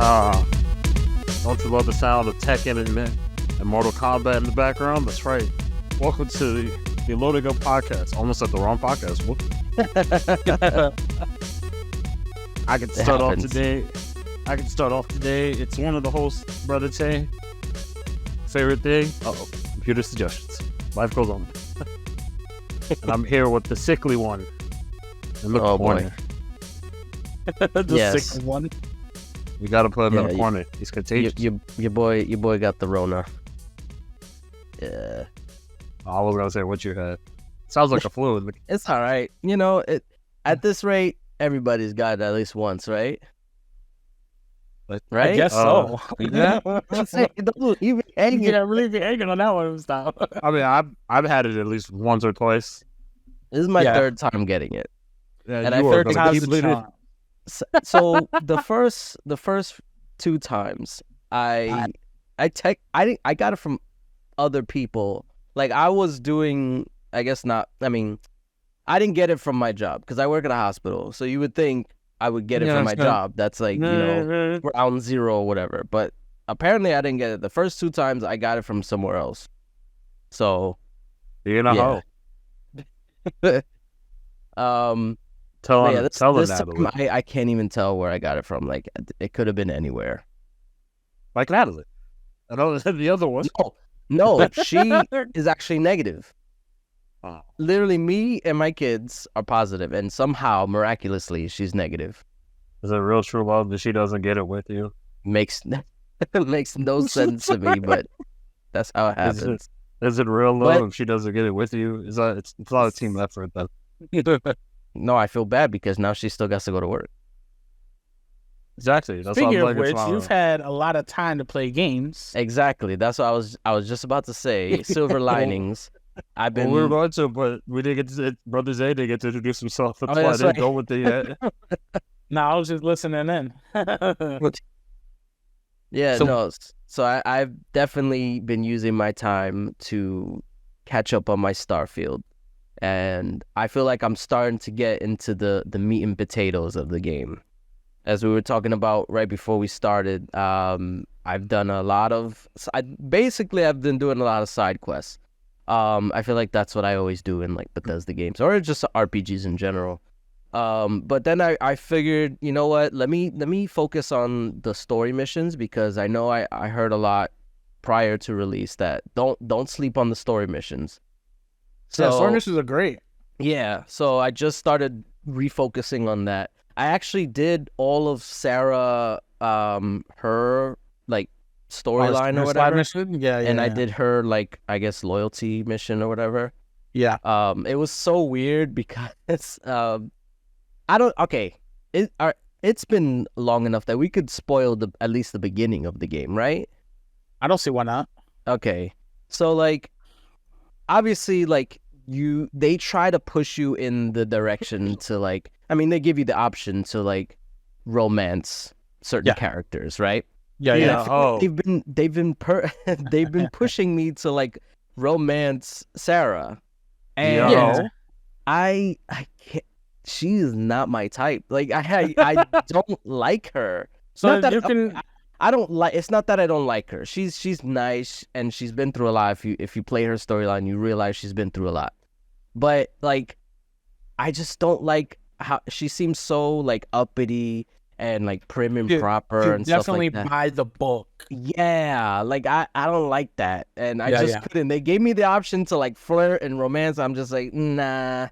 Ah, don't you love the sound of Tekken and Mortal Kombat in the background? That's right. Welcome to the Loading Up Podcast. Almost at the wrong podcast. Whoop. I can start off today. It's one of the hosts, Brother Tay. Favorite thing? Computer suggestions. Life goes on. And I'm here with the sickly one. In the corner. The sick one. We gotta put him in the corner. He's contagious. Your boy got the Rona. Yeah. I was gonna say, what's your head? Sounds like a flu. It's all right. You know, at this rate, everybody's got it at least once, right? Right? I guess so. Yeah. Don't leave it hanging. Yeah, really be hanging on that one. Stop. I mean, I've had it at least once or twice. This is my third time getting it. Yeah, and I third think time people did. So the first two times I got it from other people. Like I was doing, I guess not. I mean, I didn't get it from my job because I work at a hospital. So you would think I would get it from my job. That's like, ground zero or whatever. But apparently I didn't get it. The first two times I got it from somewhere else. So, you know how. Tell them Natalie. I can't even tell where I got it from. Like it could have been anywhere. Like Natalie. I know the other one. No, she is actually negative. Oh. Literally, me and my kids are positive, and somehow, miraculously, she's negative. Is it real true love that she doesn't get it with you? Makes no sense to me, but that's how it happens. Is it real love if she doesn't get it with you? It's not a team effort then. No, I feel bad because now she still got to go to work. Exactly. That's Speaking of which, you've had a lot of time to play games. Exactly. That's what I was just about to say. Silver linings. I've been. Well, we were going to, but we didn't get to. Brother Zay didn't get to introduce himself. That's why I didn't right. go with the. No, I was just listening in. So I've definitely been using my time to catch up on my Starfield, and I feel like I'm starting to get into the meat and potatoes of the game. As we were talking about right before we started, I've done a lot of. I've been doing a lot of side quests. I feel like that's what I always do in like Bethesda games or just RPGs in general. But then I figured, you know what? Let me focus on the story missions because I know I heard a lot prior to release that don't sleep on the story missions. So story missions are great. Yeah, so I just started refocusing on that. I actually did all of Sarah, her like storyline or whatever. Mission? Yeah, and I did her like I guess loyalty mission or whatever. Yeah. It was so weird because it's been long enough that we could spoil at least the beginning of the game, right? I don't see why not. Okay. So like obviously like they try to push you in the direction to like they give you the option to like romance certain characters, right? Yeah. They've been pushing me to like romance Sarah. And I can't. She is not my type. Like I don't like her. So you can. I don't like. It's not that I don't like her. She's nice and she's been through a lot. If you play her storyline, you realize she's been through a lot. But like, I just don't like how she seems so like uppity and like prim and proper and stuff like that. Definitely by the book. Yeah, like I don't like that, and I just couldn't. They gave me the option to like flirt and romance. I'm just like, nah.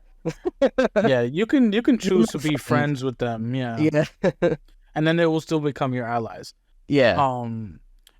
Yeah, you can choose to be friends with them. Yeah. And then they will still become your allies. Yeah.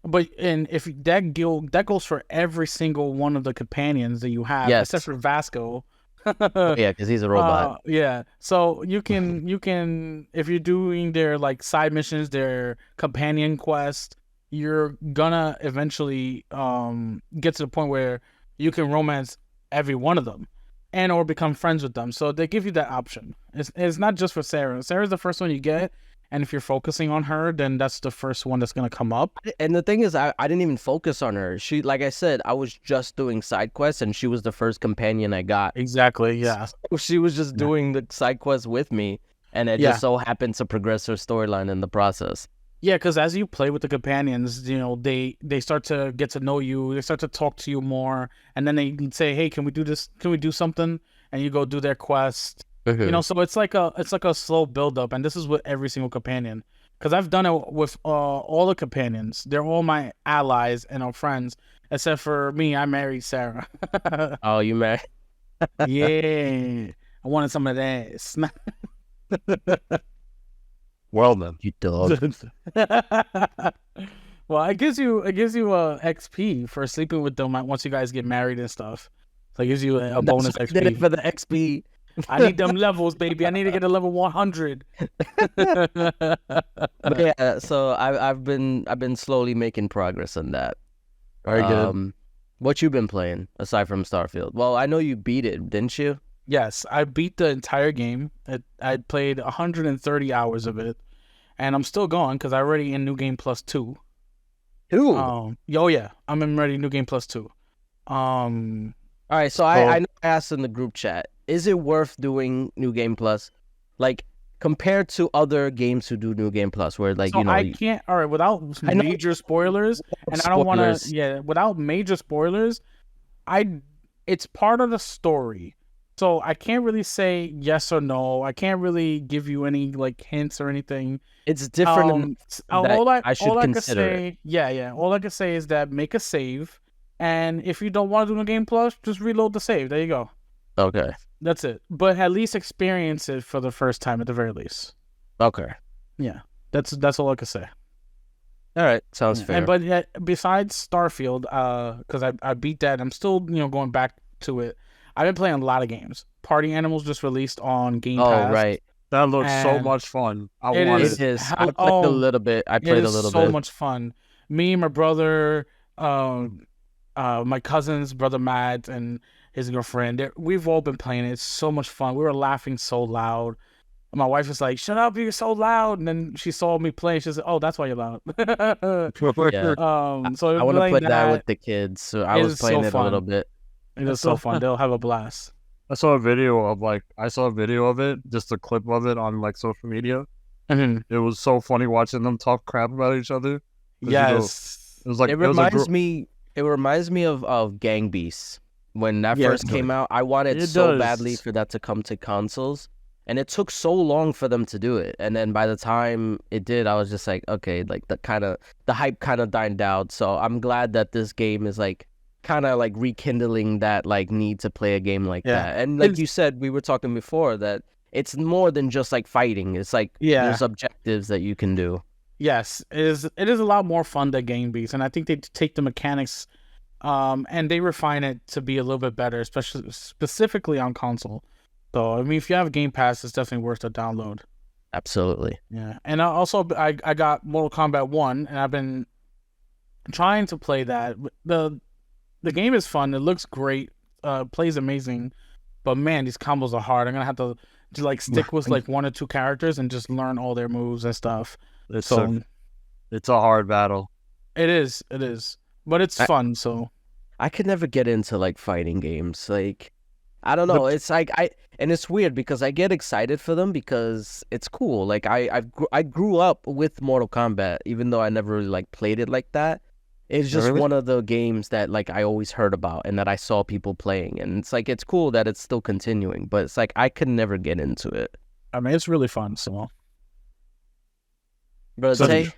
But if that goes for every single one of the companions that you have, except for Vasco. Yeah, because he's a robot. Yeah, so you can if you're doing their like side missions, their companion quest, you're gonna eventually get to the point where you can romance every one of them, and or become friends with them. So they give you that option. It's not just for Sarah. Sarah's the first one you get. And if you're focusing on her, then that's the first one that's going to come up. And the thing is, I didn't even focus on her. She, like I said, I was just doing side quests, and she was the first companion I got. Exactly, yeah. So she was just doing the side quests with me, and it just so happened to progress her storyline in the process. Yeah, because as you play with the companions, you know, they start to get to know you. They start to talk to you more, and then they say, "Hey, can we do this? Can we do something?" And you go do their quest. You know, so it's like a slow build up, and this is with every single companion. Because I've done it with all the companions. They're all my allies and our friends, except for me. I married Sarah. Oh, you married? Yeah, I wanted some of that. Well then. You dog. Well, it gives you XP for sleeping with them once you guys get married and stuff. So it gives you a bonus That's what I did it XP. for the XP. I need them levels, baby. I need to get to level 100. But yeah, so I've been slowly making progress on that. Very good. What you been playing aside from Starfield? Well, I know you beat it, didn't you? Yes, I beat the entire game. I played 130 hours of it, and I'm still going because I already in New Game Plus 2. Who? Oh yeah, I'm in Ready New Game Plus 2. All right, so I know I asked in the group chat, is it worth doing New Game Plus? Like, compared to other games who do New Game Plus, where, like, So you know... I can't, all right, without I know- major spoilers, and I don't want Spoilers. to, yeah, without major spoilers, it's part of the story. So I can't really say yes or no. I can't really give you any, like, hints or anything. It's different enough that I should consider it. Yeah. All I can say is that make a save, and if you don't want to do a game plus, just reload the save. There you go. Okay. That's it. But at least experience it for the first time at the very least. Okay. Yeah, that's all I can say. All right. Sounds Yeah. fair. But besides Starfield, because I beat that, I'm still going back to it. I've been playing a lot of games. Party Animals just released on Game Pass. Oh, right. That looks so And much fun. I it wanted is- It is. I how- played a little bit. I It played a is little so bit. much fun. Me, my brother, my cousin's brother Matt, and his girlfriend. We've all been playing it. It's so much fun. We were laughing so loud. My wife was like, "Shut up, you're so loud." And then she saw me play. She said, "Oh, that's why you're loud." Yeah. So I want to playing play that with the kids, so I It was is playing so it a little fun. bit. It is so fun. They'll have a blast. I saw a video of it, just a clip of it on like social media. Mhm. It was so funny watching them talk crap about each other. 'Cause, Yes. it was like It reminds me. It reminds me of Gang Beasts when that Yeah, first came out. I wanted It so does. badly for that to come to consoles, and it took so long for them to do it. And then by the time it did, I was just like, okay, like the hype kind of died down. So I'm glad that this game is like kind of like rekindling that like need to play a game like Yeah. that. And like It's- you said, we were talking before that it's more than just like fighting. It's like Yeah. there's objectives that you can do. Yes, it is a lot more fun than Game Beast, and I think they take the mechanics, and they refine it to be a little bit better, especially specifically on console. So I mean, if you have Game Pass, it's definitely worth a download. Absolutely. Yeah, and I got Mortal Kombat 1, and I've been trying to play that. The game is fun. It looks great. Plays amazing, but man, these combos are hard. I'm gonna have to like stick with like one or two characters and just learn all their moves and stuff. It's So it's a hard battle. it is, but it's fun. So I could never get into like fighting games. Like, I don't know. It's like and it's weird because I get excited for them because it's cool. Like I grew up with Mortal Kombat, even though I never really like played it like that. It's just Really? one of the games that like I always heard about and that I saw people playing, and it's like it's cool that it's still continuing, but it's like I could never get into it. I mean, it's really fun. So But So- Tay,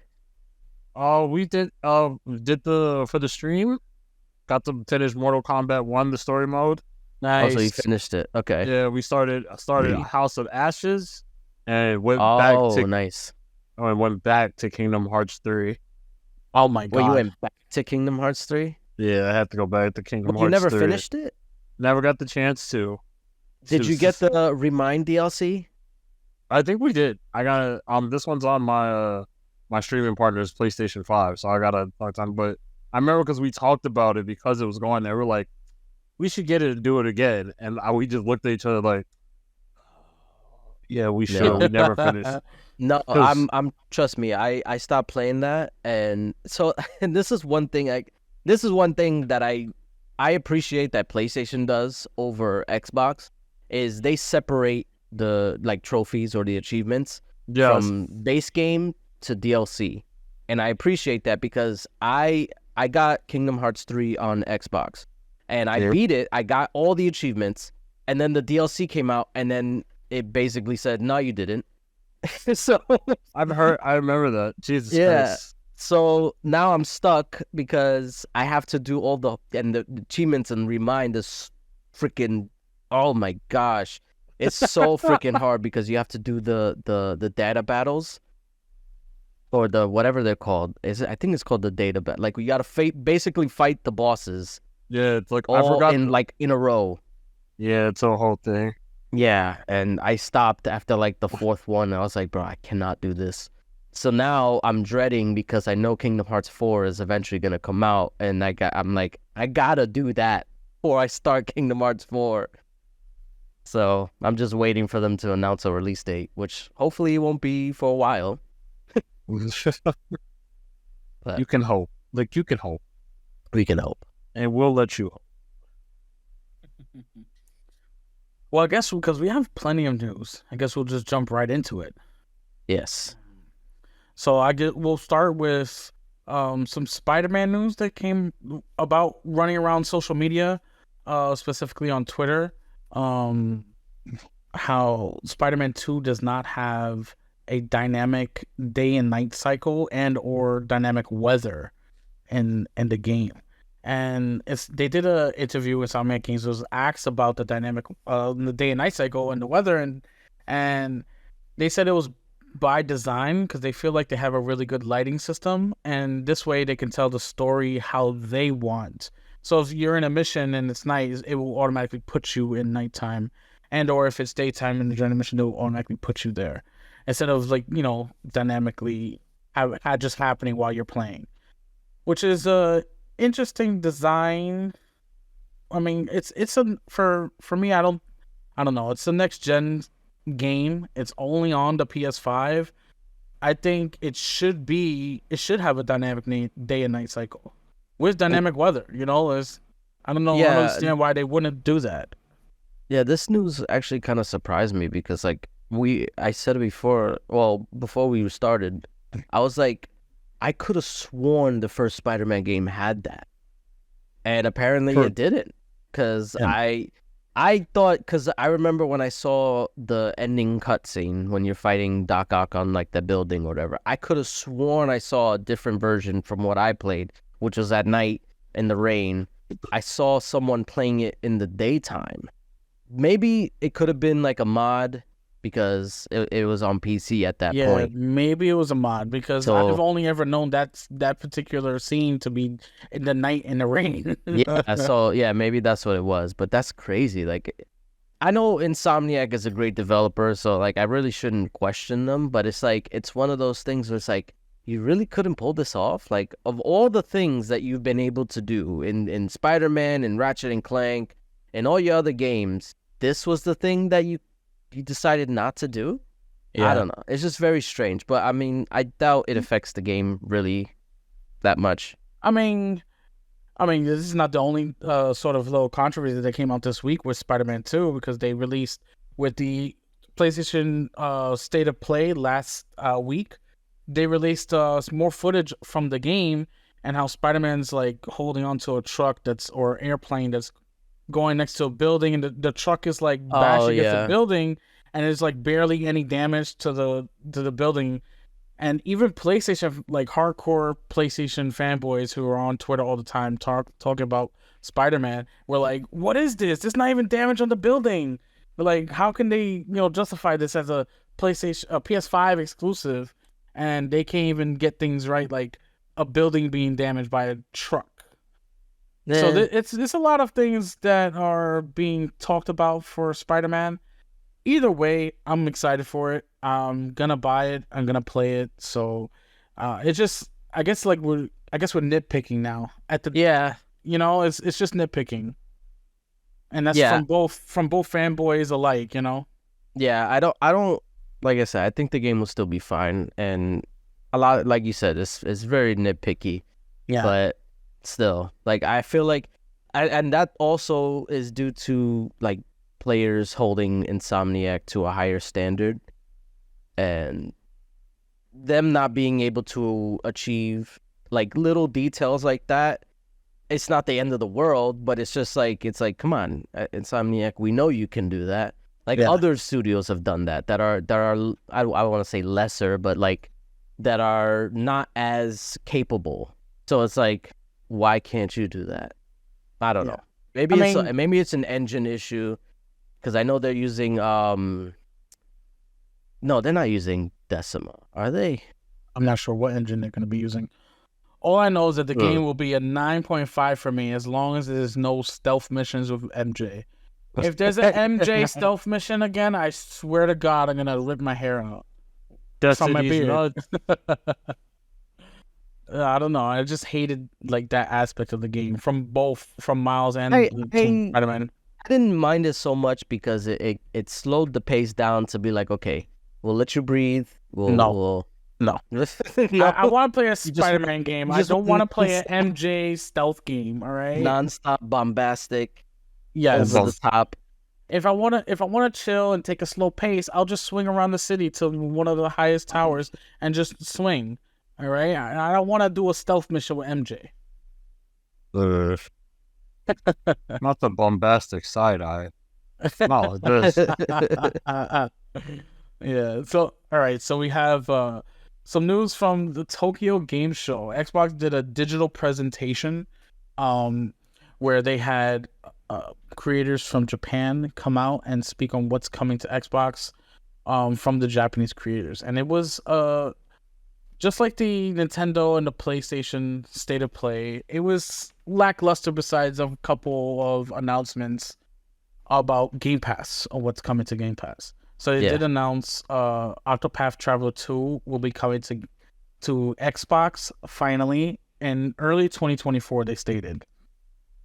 We did the for the stream. Got to finish Mortal Kombat 1, the story mode. nice. also you finished it. Okay. Yeah, I started House of Ashes and went Oh, nice. back to Kingdom Hearts 3. Oh my god! Well, you went back to Kingdom Hearts 3? Yeah, I had to go back to Kingdom Well, Hearts you never 3. finished it? Never got the chance to. Did you get the Remind DLC? I think we did. I got this one's on my my streaming partner's PlayStation 5, so I gotta talk to him. But I remember because we talked about it because it was going there. We're like, we should get it and do it again, and we just looked at each other like, yeah, we should. No. We never finished. No, 'Cause- I'm trust me, I stopped playing that, and so and this is one thing that I appreciate that PlayStation does over Xbox is they separate the like trophies or the achievements Yeah, from base game to DLC. and I appreciate that because I got Kingdom Hearts 3 on Xbox, and I beat it. I got all the achievements, and then the DLC came out, and then it basically said, "No, you didn't." So I remember that. Jesus yeah. Christ. So now I'm stuck because I have to do all the achievements and remind this freaking. Oh my gosh, it's so freaking hard because you have to do the data battles or the whatever they're called. I think it's called the data battle. Like we gotta basically fight the bosses. Yeah, it's like all I forgot. in a row. Yeah, it's a whole thing. Yeah, and I stopped after like the fourth one. I was like, bro, I cannot do this. So now I'm dreading because I know Kingdom Hearts 4 is eventually gonna come out, and I'm like, I gotta do that before I start Kingdom Hearts 4. So I'm just waiting for them to announce a release date, which hopefully it won't be for a while. But You can hope. Like you can hope, we can hope. and we'll let you hope. Well, I guess because we have plenty of news, I guess we'll just jump right into it. Yes. So we'll start with some Spider-Man news that came about running around social media, specifically on Twitter. How Spider-Man 2 does not have a dynamic day and night cycle and or dynamic weather in the game. And they did a interview with Insomniac Games. It was asked about the dynamic the day and night cycle and the weather, and they said it was by design because they feel like they have a really good lighting system, and this way they can tell the story how they want. So if you're in a mission and it's night, it will automatically put you in nighttime, and or if it's daytime and during the mission, it will automatically put you there instead of like dynamically just happening while you're playing, which is a interesting design. I mean, it's for me. I don't know. It's the next gen game. It's only on the PS5. I think it should have a dynamic day and night cycle with dynamic weather. I don't know. I don't understand why they wouldn't do that. Yeah, this news actually kind of surprised me because I said it before. Well, before we started, I was like, I could have sworn the first Spider-Man game had that, and apparently it didn't. Because I thought, because I remember when I saw the ending cutscene when you're fighting Doc Ock on like the building or whatever, I could have sworn I saw a different version from what I played, which was at night in the rain. I saw someone playing it in the daytime. Maybe it could have been like a mod because it was on PC at that point. Yeah, maybe it was a mod because I've only ever known that particular scene to be in the night in the rain. Yeah, maybe that's what it was. But that's crazy. Like, I know Insomniac is a great developer, so like I really shouldn't question them. But it's like it's one of those things where it's like you really couldn't pull this off. Like of all the things that you've been able to do in Spider-Man and Ratchet and Clank and all your other games, this was the thing that you decided not to do. I don't know. It's just very strange. But I mean, I doubt it affects the game really that much. I mean, this is not the only sort of little controversy that came out this week with Spider-Man 2 because they released with the PlayStation State of Play last week. They released more footage from the game and how Spider-Man's like holding onto a truck or airplane that's going next to a building, and the truck is like bashing against the building, and there's like barely any damage to the building. And even PlayStation, like hardcore PlayStation fanboys who are on Twitter all the time talking about Spider-Man, were like, "What is this? There's not even damage on the building." But like, how can they justify this as a PS5 exclusive, and they can't even get things right, like a building being damaged by a truck? So it's a lot of things that are being talked about for Spider-Man. Either way, I'm excited for it. I'm gonna buy it. I'm gonna play it. So it's just I guess we're nitpicking now. It's just nitpicking, and that's from both fanboys alike. Yeah, I don't like I said. I think the game will still be fine, and a lot like you said, it's very nitpicky. Yeah, but still, like I feel like, and that also is due to like players holding Insomniac to a higher standard, and them not being able to achieve like little details like that, it's not the end of the world, but it's just like, come on, Insomniac, we know you can do that. Like other studios have done that are I want to say lesser, but like that are not as capable. So it's like, why can't you do that? I don't know. Maybe maybe it's an engine issue, because I know they're using no, they're not using Decima, are they? I'm not sure what engine they're going to be using. All I know is that the game will be a 9.5 for me as long as there's no stealth missions with MJ. If there's an MJ stealth mission again, I swear to God, I'm gonna rip my hair out. That's on my beard. I don't know. I just hated like that aspect of the game from Miles and Spider-Man. I didn't mind it so much because it slowed the pace down to be like, okay, we'll let you breathe. No. I want to play a Spider-Man game. I don't want to play an MJ stealth game. All right. Non-stop bombastic. Yes. Over the top. If I wanna chill and take a slow pace, I'll just swing around the city to one of the highest towers and just swing. All right. I don't want to do a stealth mission with MJ. Not the bombastic side eye. No, this. Yeah. So all right. So we have some news from the Tokyo Game Show. Xbox did a digital presentation, where they had creators from Japan come out and speak on what's coming to Xbox, from the Japanese creators, and it was just like the Nintendo and the PlayStation State of Play. It was lackluster besides a couple of announcements about Game Pass, or what's coming to Game Pass. So they did announce Octopath Traveler 2 will be coming to Xbox finally in early 2024, they stated.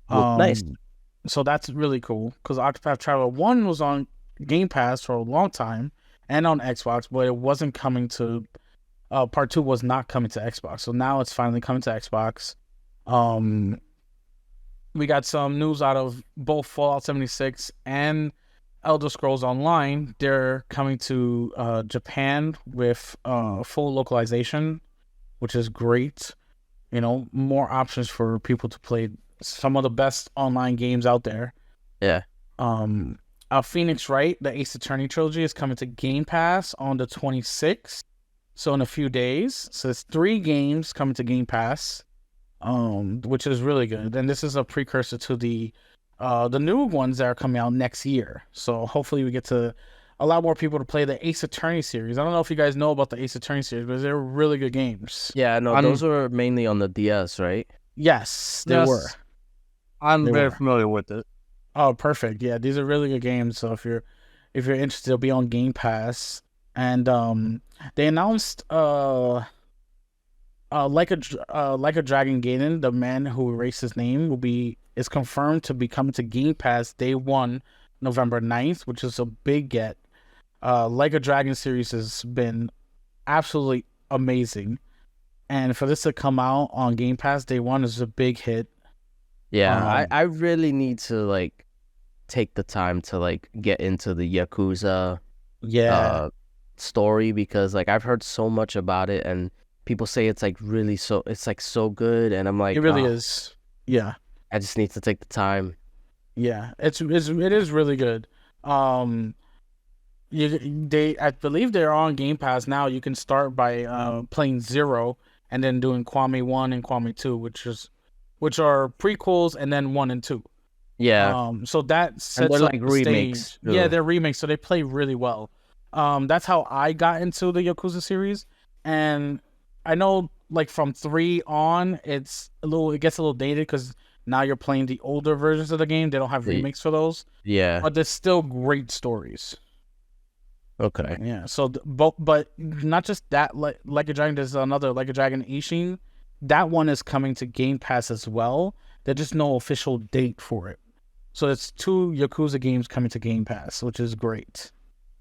Nice. So that's really cool, because Octopath Traveler 1 was on Game Pass for a long time and on Xbox, but it wasn't coming to Part 2 was not coming to Xbox. So now it's finally coming to Xbox. We got some news out of both Fallout 76 and Elder Scrolls Online. They're coming to Japan with full localization, which is great. You know, more options for people to play some of the best online games out there. Yeah. Phoenix Wright, the Ace Attorney trilogy, is coming to Game Pass on the 26th. So in a few days. So it's 3 games coming to Game Pass, which is really good. And this is a precursor to the new ones that are coming out next year. So hopefully we get to allow more people to play the Ace Attorney series. I don't know if you guys know about the Ace Attorney series, but they're really good games. Yeah, no, those were mainly on the DS, right? Yes, they were. I'm very familiar with it. Oh, perfect. Yeah, these are really good games. So if you're interested, they'll be on Game Pass. And they announced like a Dragon Gaiden, the man who erased his name, is confirmed to be coming to Game Pass day 1, November 9th, which is a big get. Like a Dragon series has been absolutely amazing, and for this to come out on Game Pass day 1 is a big hit. Yeah, I really need to like take the time to like get into the Yakuza story, because like I've heard so much about it and people say it's like really it's like so good, and I'm like, it really is. Yeah, I just need to take the time. Yeah, it is really good. I believe they're on Game Pass now. You can start by playing 0 and then doing Kwame 1 and Kwame 2, which are prequels, and then 1 and 2. Yeah. So that sets and they're up like the remakes. Stage. Yeah, they're remakes, so they play really well. That's how I got into the Yakuza series, and I know like from 3 on, it gets a little dated because now you're playing the older versions of the game. They don't have remakes for those. Yeah. But there's still great stories. Okay. Yeah. So, but not just that. Like a Dragon, there's another Like a Dragon Ishin. That one is coming to Game Pass as well. There's just no official date for it. So it's 2 Yakuza games coming to Game Pass, which is great.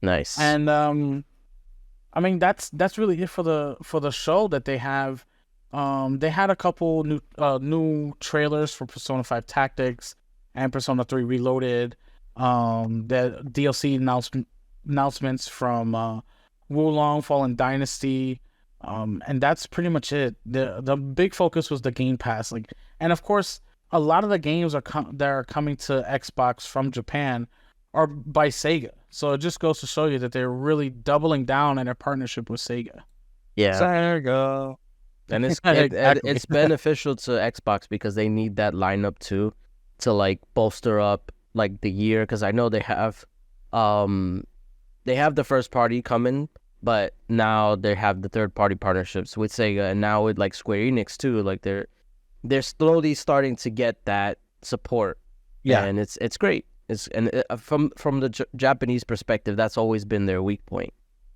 Nice. And I mean that's really it for the show that they have. They had a couple new trailers for Persona 5 Tactics and Persona 3 Reloaded. The DLC announcements from Wulong Fallen Dynasty, And that's pretty much it. The big focus was the Game Pass, like, and of course, a lot of the games that are coming to Xbox from Japan are by Sega. So it just goes to show you that they're really doubling down in their partnership with Sega. Yeah, Sega. and Exactly. it's beneficial to Xbox because they need that lineup too, to like bolster up like the year. Because I know they have the first party coming, but now they have the third party partnerships with Sega, and now with like Square Enix too. Like they're slowly starting to get that support. Yeah. And it's great. From the Japanese perspective, that's always been their weak point.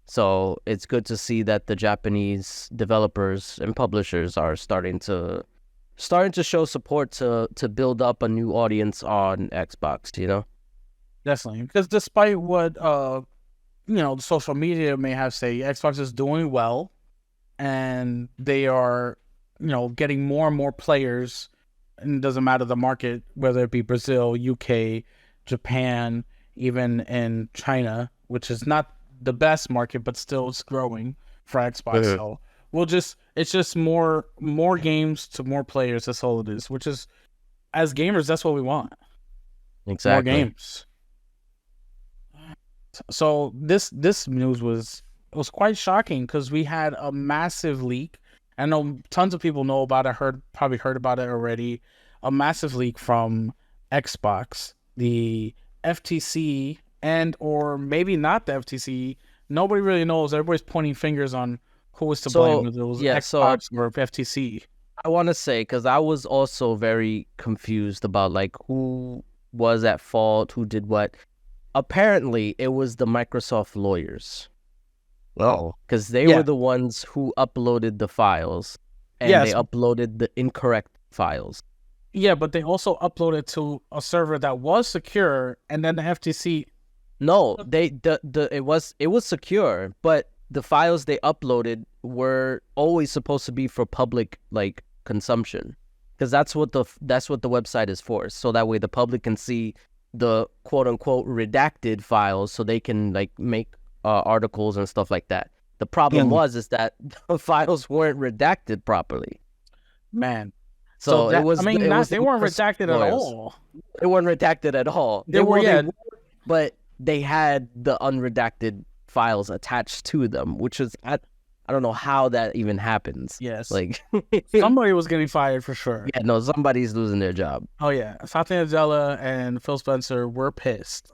So it's good to see that the Japanese developers and publishers are starting to show support to build up a new audience on Xbox, you know? Definitely, because despite what the social media may have say, Xbox is doing well, and they are getting more and more players, and it doesn't matter the market, whether it be Brazil, UK, Japan, even in China, which is not the best market, but still it's growing for Xbox. So it's just more games to more players. That's all it is. Which is, as gamers, that's what we want. Exactly. More games. So this news was quite shocking because we had a massive leak. I know tons of people know about it. Probably heard about it already. A massive leak from Xbox, the FTC, and or maybe not the FTC. Nobody really knows. Everybody's pointing fingers on who was to blame. Whether it was Xbox or FTC. I want to say, because I was also very confused about like who was at fault, who did what. Apparently, it was the Microsoft lawyers. Well, because they were the ones who uploaded the files, and they uploaded the incorrect files. Yeah, but they also uploaded to a server that was secure, and then the FTC. No, it was secure, but the files they uploaded were always supposed to be for public like consumption, because that's what the website is for. So that way the public can see the quote unquote redacted files, so they can like make articles and stuff like that. The problem is that the files weren't redacted properly. Man. So they weren't redacted at all. They weren't redacted at all. They were, but they had the unredacted files attached to them, which is I don't know how that even happens. Yes, like somebody was getting fired for sure. Yeah, no, somebody's losing their job. Oh yeah, Satya Nadella and Phil Spencer were pissed.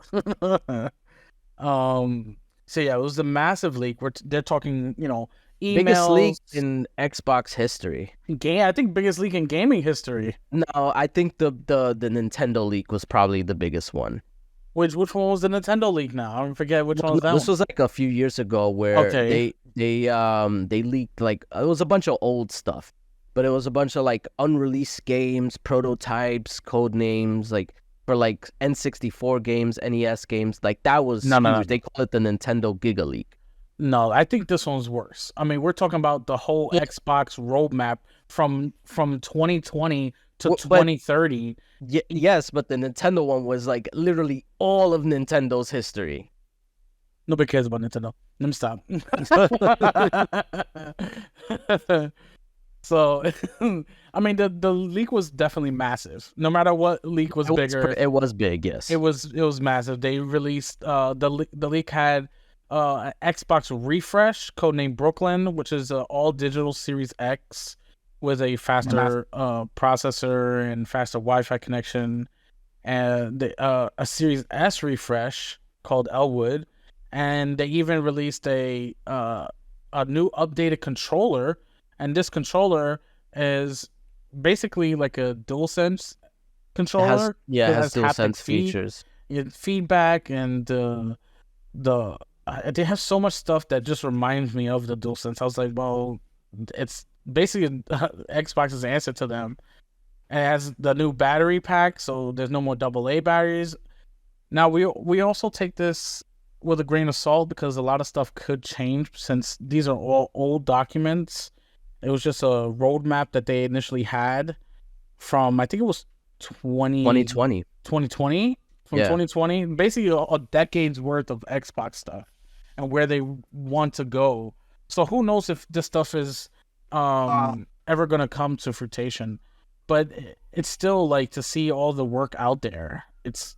So yeah, it was a massive leak. They're talking, emails. Biggest leak in Xbox history. I think biggest leak in gaming history. No, I think the Nintendo leak was probably the biggest one. Which one was the Nintendo leak now? I forget which one was that. This was like a few years ago where they leaked like it was a bunch of old stuff, but it was a bunch of like unreleased games, prototypes, code names, like for like N64 games, NES games. Like that was huge. They call it the Nintendo Giga Leak. No, I think this one's worse. I mean, we're talking about the whole Xbox roadmap from 2020 to 2030. Yes, but the Nintendo one was like literally all of Nintendo's history. Nobody cares about Nintendo. Let me stop. So, I mean, the leak was definitely massive. No matter what leak was bigger. It was big, yes. It was massive. They released the leak had an Xbox refresh, codenamed Brooklyn, which is all digital Series X with a faster processor and faster Wi-Fi connection, and a Series S refresh called Elwood, and they even released a new updated controller, and this controller is basically like a DualSense controller. It has DualSense features, feedback, and they have so much stuff that just reminds me of the DualSense. I was like, well, it's basically Xbox's answer to them. It has the new battery pack, so there's no more AA batteries. Now we also take this with a grain of salt because a lot of stuff could change since these are all old documents. It was just a roadmap that they initially had from, I think it was 2020. From 2020, basically a decade's worth of Xbox stuff and where they want to go So who knows if this stuff is ever gonna come to fruition? But it's still like to see all the work out there. It's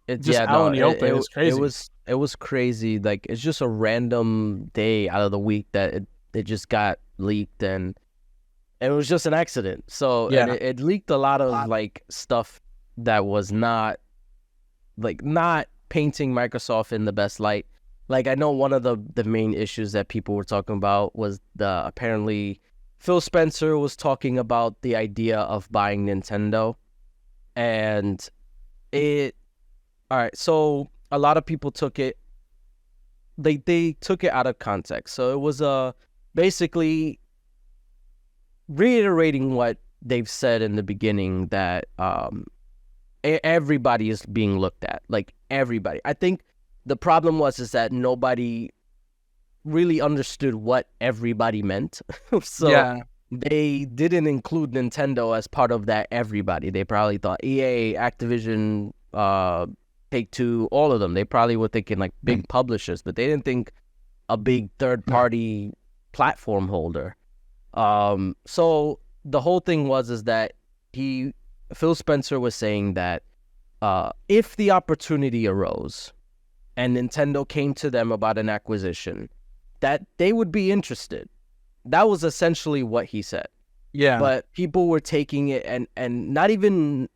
just out in the open. It's crazy. It was crazy. Like it's just a random day out of the week that it just got leaked, and it was just an accident. So Yeah. and it leaked a lot of like stuff that was not painting Microsoft in the best light. Like I know one of the main issues that people were talking about was apparently Phil Spencer was talking about the idea of buying Nintendo, and all right, so a lot of people took it. They took it out of context. So it was basically reiterating what they've said in the beginning, that everybody is being looked at, like everybody. I think the problem is that nobody really understood what everybody meant. So they didn't include Nintendo as part of that everybody. They probably thought EA, Activision, Take-Two, all of them. They probably were thinking like big publishers, but they didn't think a big third-party platform holder. So the whole thing is that Phil Spencer was saying that if the opportunity arose and Nintendo came to them about an acquisition, that they would be interested. That was essentially what he said. Yeah. But people were taking it and not even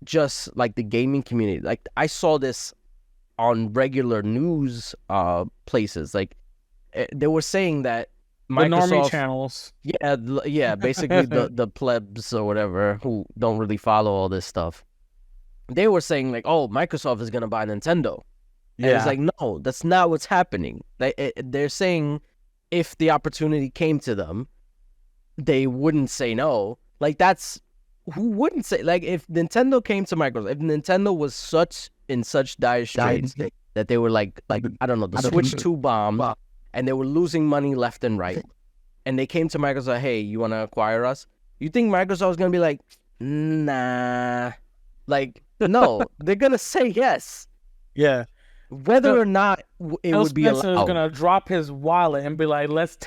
just like the gaming community. Like I saw this on regular news places. Like they were saying that Microsoft, the normie channels. Yeah, basically the plebs or whatever who don't really follow all this stuff. They were saying like, oh, Microsoft is gonna buy Nintendo. And it's like, no, that's not what's happening. They're saying if the opportunity came to them, they wouldn't say no. Like who wouldn't say, like if Nintendo came to Microsoft, if Nintendo was in such dire straits that they were like I don't know, the Switch 2 bombed and they were losing money left and right, and they came to Microsoft, hey, you want to acquire us? You think Microsoft is gonna be like, nah? Like no, they're gonna say yes. Yeah. Whether or not it would be Spencer allowed. is gonna drop his wallet and be like, "Let's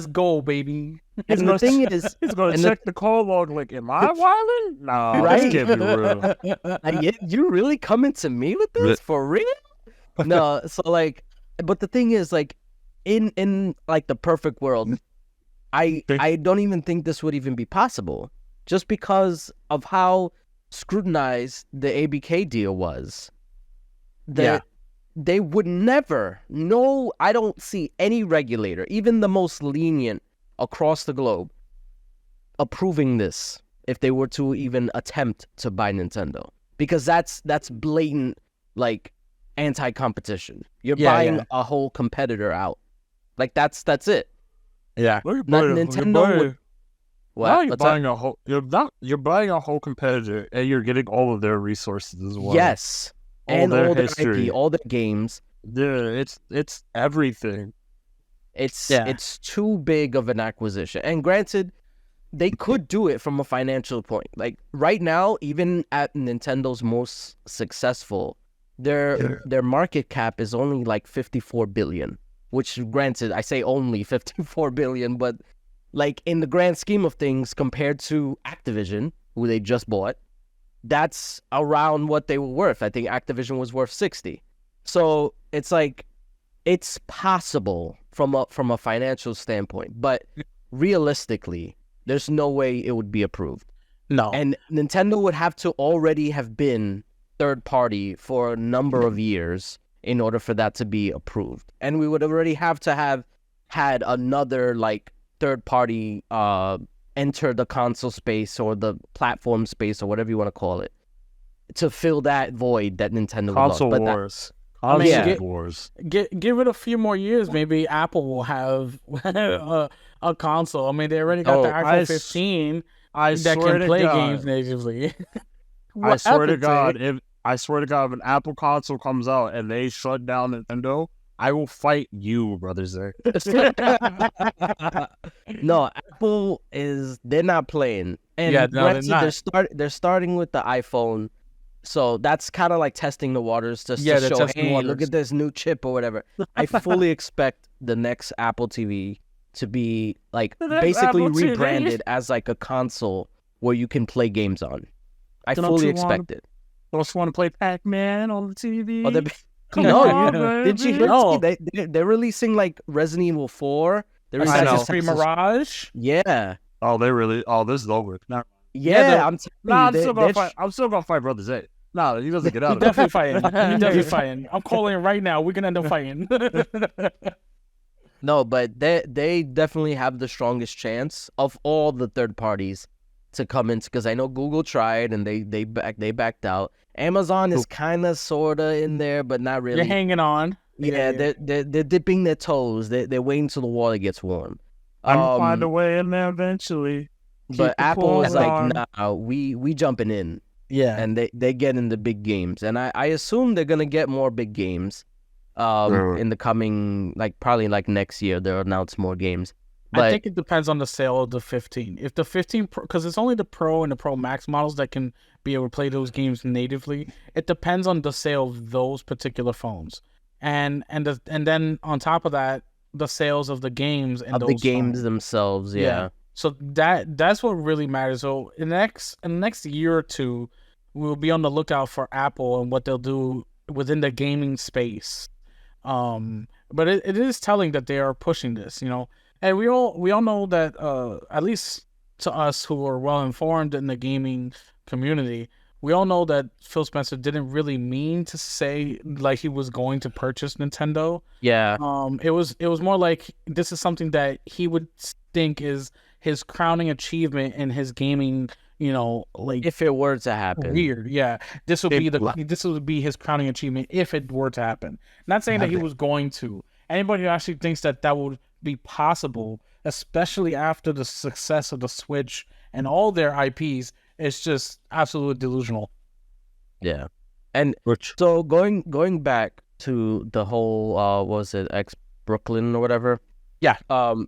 go, baby." And the thing is, he's gonna check the call log. Like, am I wilding? No, Right? this can't be real. Like, you really coming to me with this for real? No, so like, but the thing is, like, in like the perfect world, I don't even think this would even be possible, just because of how scrutinized the ABK deal was. They would never, no, I don't see any regulator, even the most lenient across the globe, approving this if they were to even attempt to buy Nintendo. Because that's blatant, like, anti-competition. You're buying a whole competitor out. Like, that's it. Yeah. Nintendo what? Now you're buying a whole, you're buying a whole competitor, and you're getting all of their resources as well. Yes. And all their IP, all their games. Yeah, it's everything. It's too big of an acquisition. And granted, they could do it from a financial point. Like right now, even at Nintendo's most successful, their market cap is only like 54 billion. Which, granted, I say only 54 billion, but like in the grand scheme of things, compared to Activision, who they just bought, that's around what they were worth. I think Activision was worth 60. So it's like, it's possible from a financial standpoint, but realistically, there's no way it would be approved. No. And Nintendo would have to already have been third party for a number of years in order for that to be approved. And we would already have to have had another like third party enter the console space or the platform space or whatever you want to call it to fill that void that Nintendo console would love. wars. Wars. Give it a few more years, maybe Apple will have a console. I mean, they already got the iPhone 15 that can play games natively. I swear to God, if an Apple console comes out and they shut down Nintendo, I will fight you, brother Zach. No, Apple they're not playing. And they're starting with the iPhone. So that's kind of like testing the waters just Yeah, to they're show, testing the hey, look waters. at this new chip or whatever. I fully expect the next Apple TV to be like The next basically Apple TV. rebranded as like a console where you can play games on. I Don't fully you wanna- expect it. Don't you want to play Pac-Man on the TV? Oh, they're, Come no, on, did you baby. hear? No. They're releasing like Resident Evil 4. They're releasing Assassin's Creed Assassin's- Mirage. Yeah, Oh, they really. Oh, this is over. Nah, yeah. I'm telling nah, I'm you, still gonna fight. I'm still gonna fight Brother Zay. Nah, he doesn't get out He's of it. definitely fighting. He's definitely fighting. I'm calling it right now. We're gonna end up fighting. No, but they definitely have the strongest chance of all the third parties to come in, because I know Google tried and they backed out. Amazon is kind of sorta in there, but not really. You're hanging on. Yeah, they're dipping their toes. They're waiting till the water gets warm. I'm gonna find a way in there eventually. But Keep the Apple is clothes like, on. nah, we jumping in, Yeah. and they get in the big games, and I assume they're gonna get more big games, in the coming, like probably like next year they'll announce more games. But I think it depends on the sale of the 15. If the 15 Pro, because it's only the Pro and the Pro Max models that can be able to play those games natively. It depends on the sale of those particular phones, and then on top of that, the sales of the games and of those the games phones. themselves, yeah. So that's what really matters. So in the next year or two, we'll be on the lookout for Apple and what they'll do within the gaming space. But it is telling that they are pushing this, and we all know that at least to us who are well informed in the gaming community, we all know that Phil Spencer didn't really mean to say like he was going to purchase Nintendo. Yeah. It was more like this is something that he would think is his crowning achievement in his gaming, like If it were to happen. career. Yeah, this would be his crowning achievement if it were to happen. Not saying that he was going to. Anybody who actually thinks that would be possible, especially after the success of the Switch and all their IPs, is just absolutely delusional. Yeah. And Which so going back to the whole what was it, X Brooklyn or whatever? Yeah.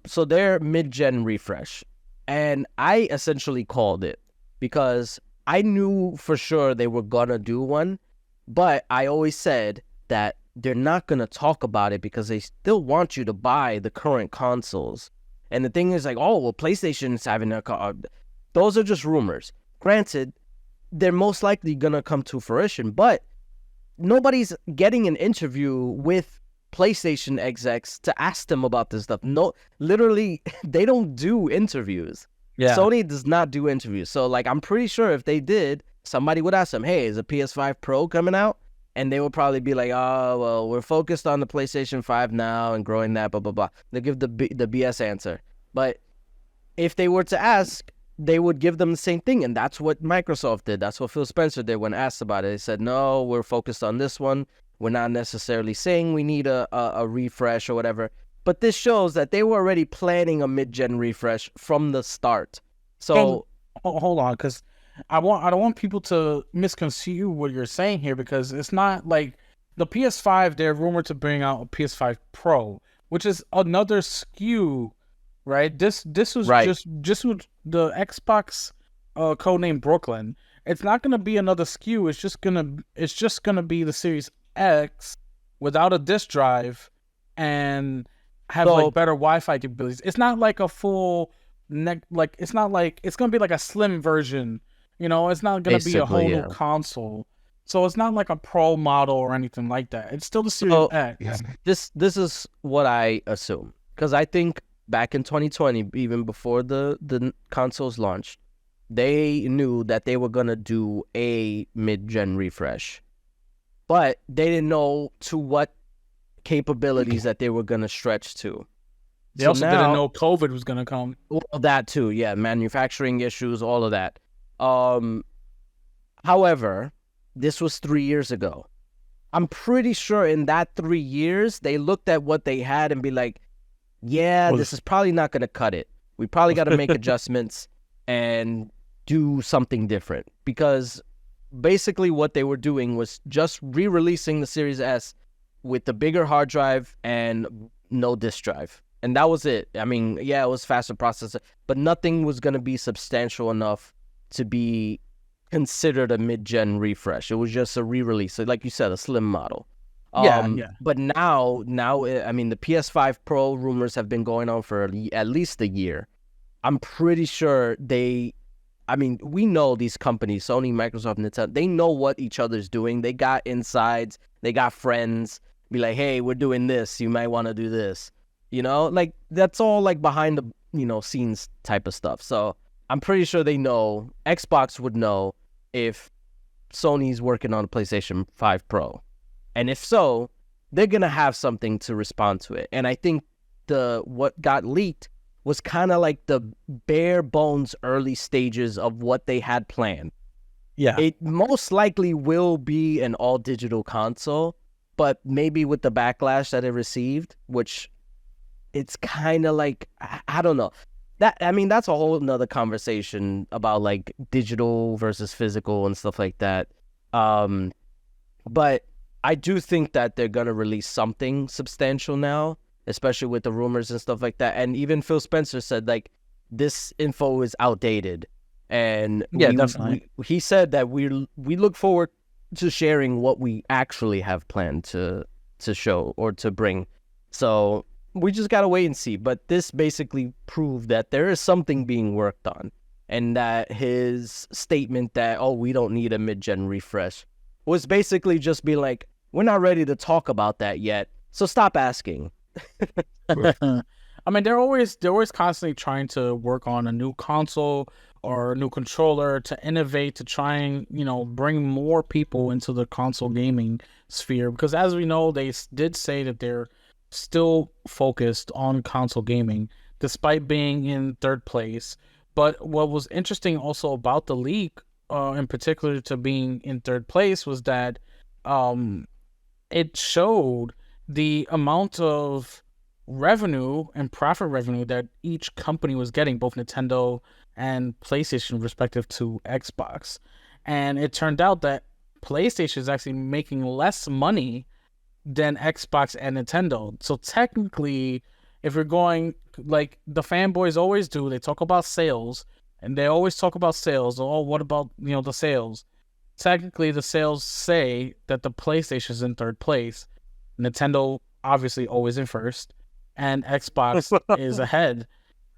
So their mid-gen refresh. And I essentially called it because I knew for sure they were gonna do one, but I always said that they're not gonna talk about it because they still want you to buy the current consoles. And the thing is like, oh well, PlayStation's having a those are just rumors. Granted, they're most likely gonna come to fruition, but nobody's getting an interview with PlayStation execs to ask them about this stuff. No, literally, they don't do interviews. Yeah. Sony does not do interviews. So, like, I'm pretty sure if they did, somebody would ask them, hey, is a PS5 Pro coming out? And they would probably be like, oh, well, we're focused on the PlayStation 5 now and growing that, blah, blah, blah. They give the BS answer. But if they were to ask, they would give them the same thing. And that's what Microsoft did. That's what Phil Spencer did when asked about it. They said, no, we're focused on this one. We're not necessarily saying we need a refresh or whatever. But this shows that they were already planning a mid-gen refresh from the start. So hold on, because I don't want people to misconceive what you're saying here, because it's not like the PS5. They're rumored to bring out a PS5 Pro, which is another SKU, right? This was Right. just with the Xbox codename Brooklyn. It's not gonna be another SKU. It's just gonna be the Series X without a disk drive and have So- like better Wi-Fi capabilities. It's not like a full it's not like it's gonna be like a slim version. It's not gonna be a whole Basically, new yeah. console. So it's not like a Pro model or anything like that. It's still the Series So- X. this is what I assume. Because I think back in 2020, even before the consoles launched, they knew that they were going to do a mid-gen refresh. But they didn't know to what capabilities that they were going to stretch to. They So also now- didn't know COVID was gonna come. Well, that too, yeah, manufacturing issues, all of that. However, this was 3 years ago. I'm pretty sure in that 3 years, they looked at what they had and be like, yeah, Well, this is probably not going to cut it. We probably got to make adjustments and do something different. Because basically what they were doing was just re-releasing the Series S with the bigger hard drive and no disk drive. And that was it. I mean, yeah, it was faster processor, but nothing was going to be substantial enough to be considered a mid-gen refresh. It was just a re-release. So like you said, a slim model. Yeah. But now, I mean, the PS5 Pro rumors have been going on for at least a year. I'm pretty sure we know these companies, Sony, Microsoft, Nintendo, they know what each other's doing. They got insides, they got friends, be like, hey, we're doing this, you might want to do this. Like that's all like behind the, scenes type of stuff. So I'm pretty sure they know, Xbox would know if Sony's working on a PlayStation 5 Pro. And if so, they're going to have something to respond to it. And I think what got leaked was kind of like the bare bones early stages of what they had planned. Yeah. It most likely will be an all digital console, but maybe with the backlash that it received, which it's kind of like, I don't know. That's a whole nother conversation about like digital versus physical and stuff like that. But I do think that they're going to release something substantial now, especially with the rumors and stuff like that. And even Phil Spencer said, like, this info is outdated. And definitely. He said that we look forward to sharing what we actually have planned to show or to bring. So we just got to wait and see. But this basically proved that there is something being worked on. And that his statement that, we don't need a mid-gen refresh was basically just being like, we're not ready to talk about that yet, so stop asking. I mean, they're always constantly trying to work on a new console or a new controller to innovate, to try and, bring more people into the console gaming sphere. Because as we know, they did say that they're still focused on console gaming, despite being in third place. But what was interesting also about the leak, in particular to being in third place, was that it showed the amount of revenue and profit revenue that each company was getting, both Nintendo and PlayStation, respective to Xbox. And it turned out that PlayStation is actually making less money than Xbox and Nintendo. So technically, if you're going like the fanboys always do, they talk about sales, and they always talk about sales. Oh, what about, the sales? Technically, the sales say that the PlayStation is in third place. Nintendo, obviously, always in first. And Xbox is ahead.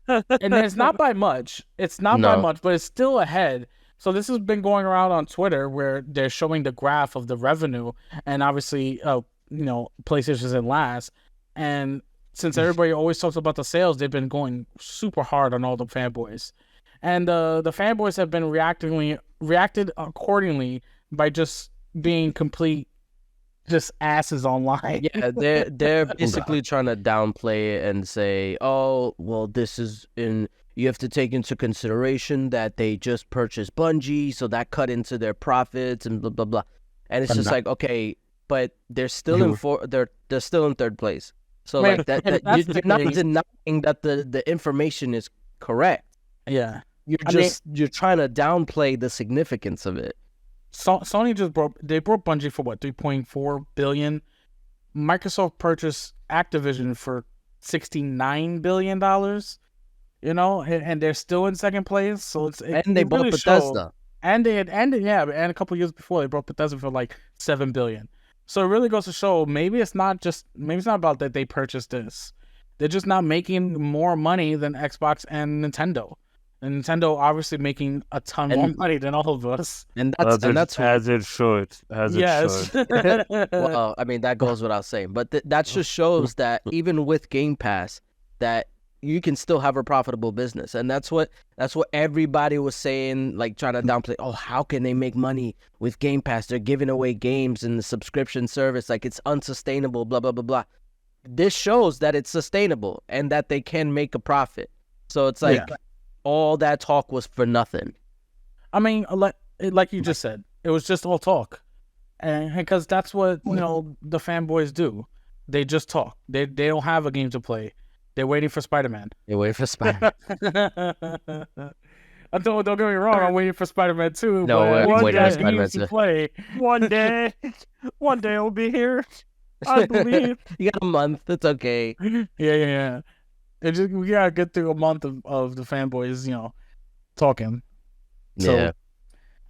And it's not by much. It's not by much, but it's still ahead. So this has been going around on Twitter where they're showing the graph of the revenue. And obviously, PlayStation's in last. And since everybody always talks about the sales, they've been going super hard on all the fanboys. And the fanboys have been reacted accordingly by just being complete just asses online. Yeah, they're basically trying to downplay it and say, oh, well, this is you have to take into consideration that they just purchased Bungie, so that cut into their profits and blah blah blah. And it's just like, okay, but they're still they're still in third place. So like that you're not denying that the information is correct. Yeah. You're trying to downplay the significance of it. Sony brought Bungie for what, $3.4 billion. Microsoft purchased Activision for $69 billion. And they're still in second place. So they bought really Bethesda. And a couple years before they bought Bethesda for like $7 billion. So it really goes to show maybe it's not about that they purchased this. They're just not making more money than Xbox and Nintendo. And Nintendo obviously making a ton more money than all of us. And that's as it should. Yes. Well, I mean, that goes without saying. But that just shows that even with Game Pass, that you can still have a profitable business. And that's what everybody was saying, like trying to downplay. Oh, how can they make money with Game Pass? They're giving away games in the subscription service. Like, it's unsustainable, blah, blah, blah, blah. This shows that it's sustainable and that they can make a profit. So it's like... Yeah. All that talk was for nothing. I mean, like you just said, it was just all talk, and because that's what the fanboys do. They just talk. They don't have a game to play. They're waiting for Spider-Man. They're waiting for Spider-Man. Don't get me wrong. I'm waiting for Spider-Man too. No, I'm waiting for Spider-Man to play. One day it'll be here. I believe. You got a month. It's okay. Yeah. We gotta get through a month of the fanboys, talking. So, yeah.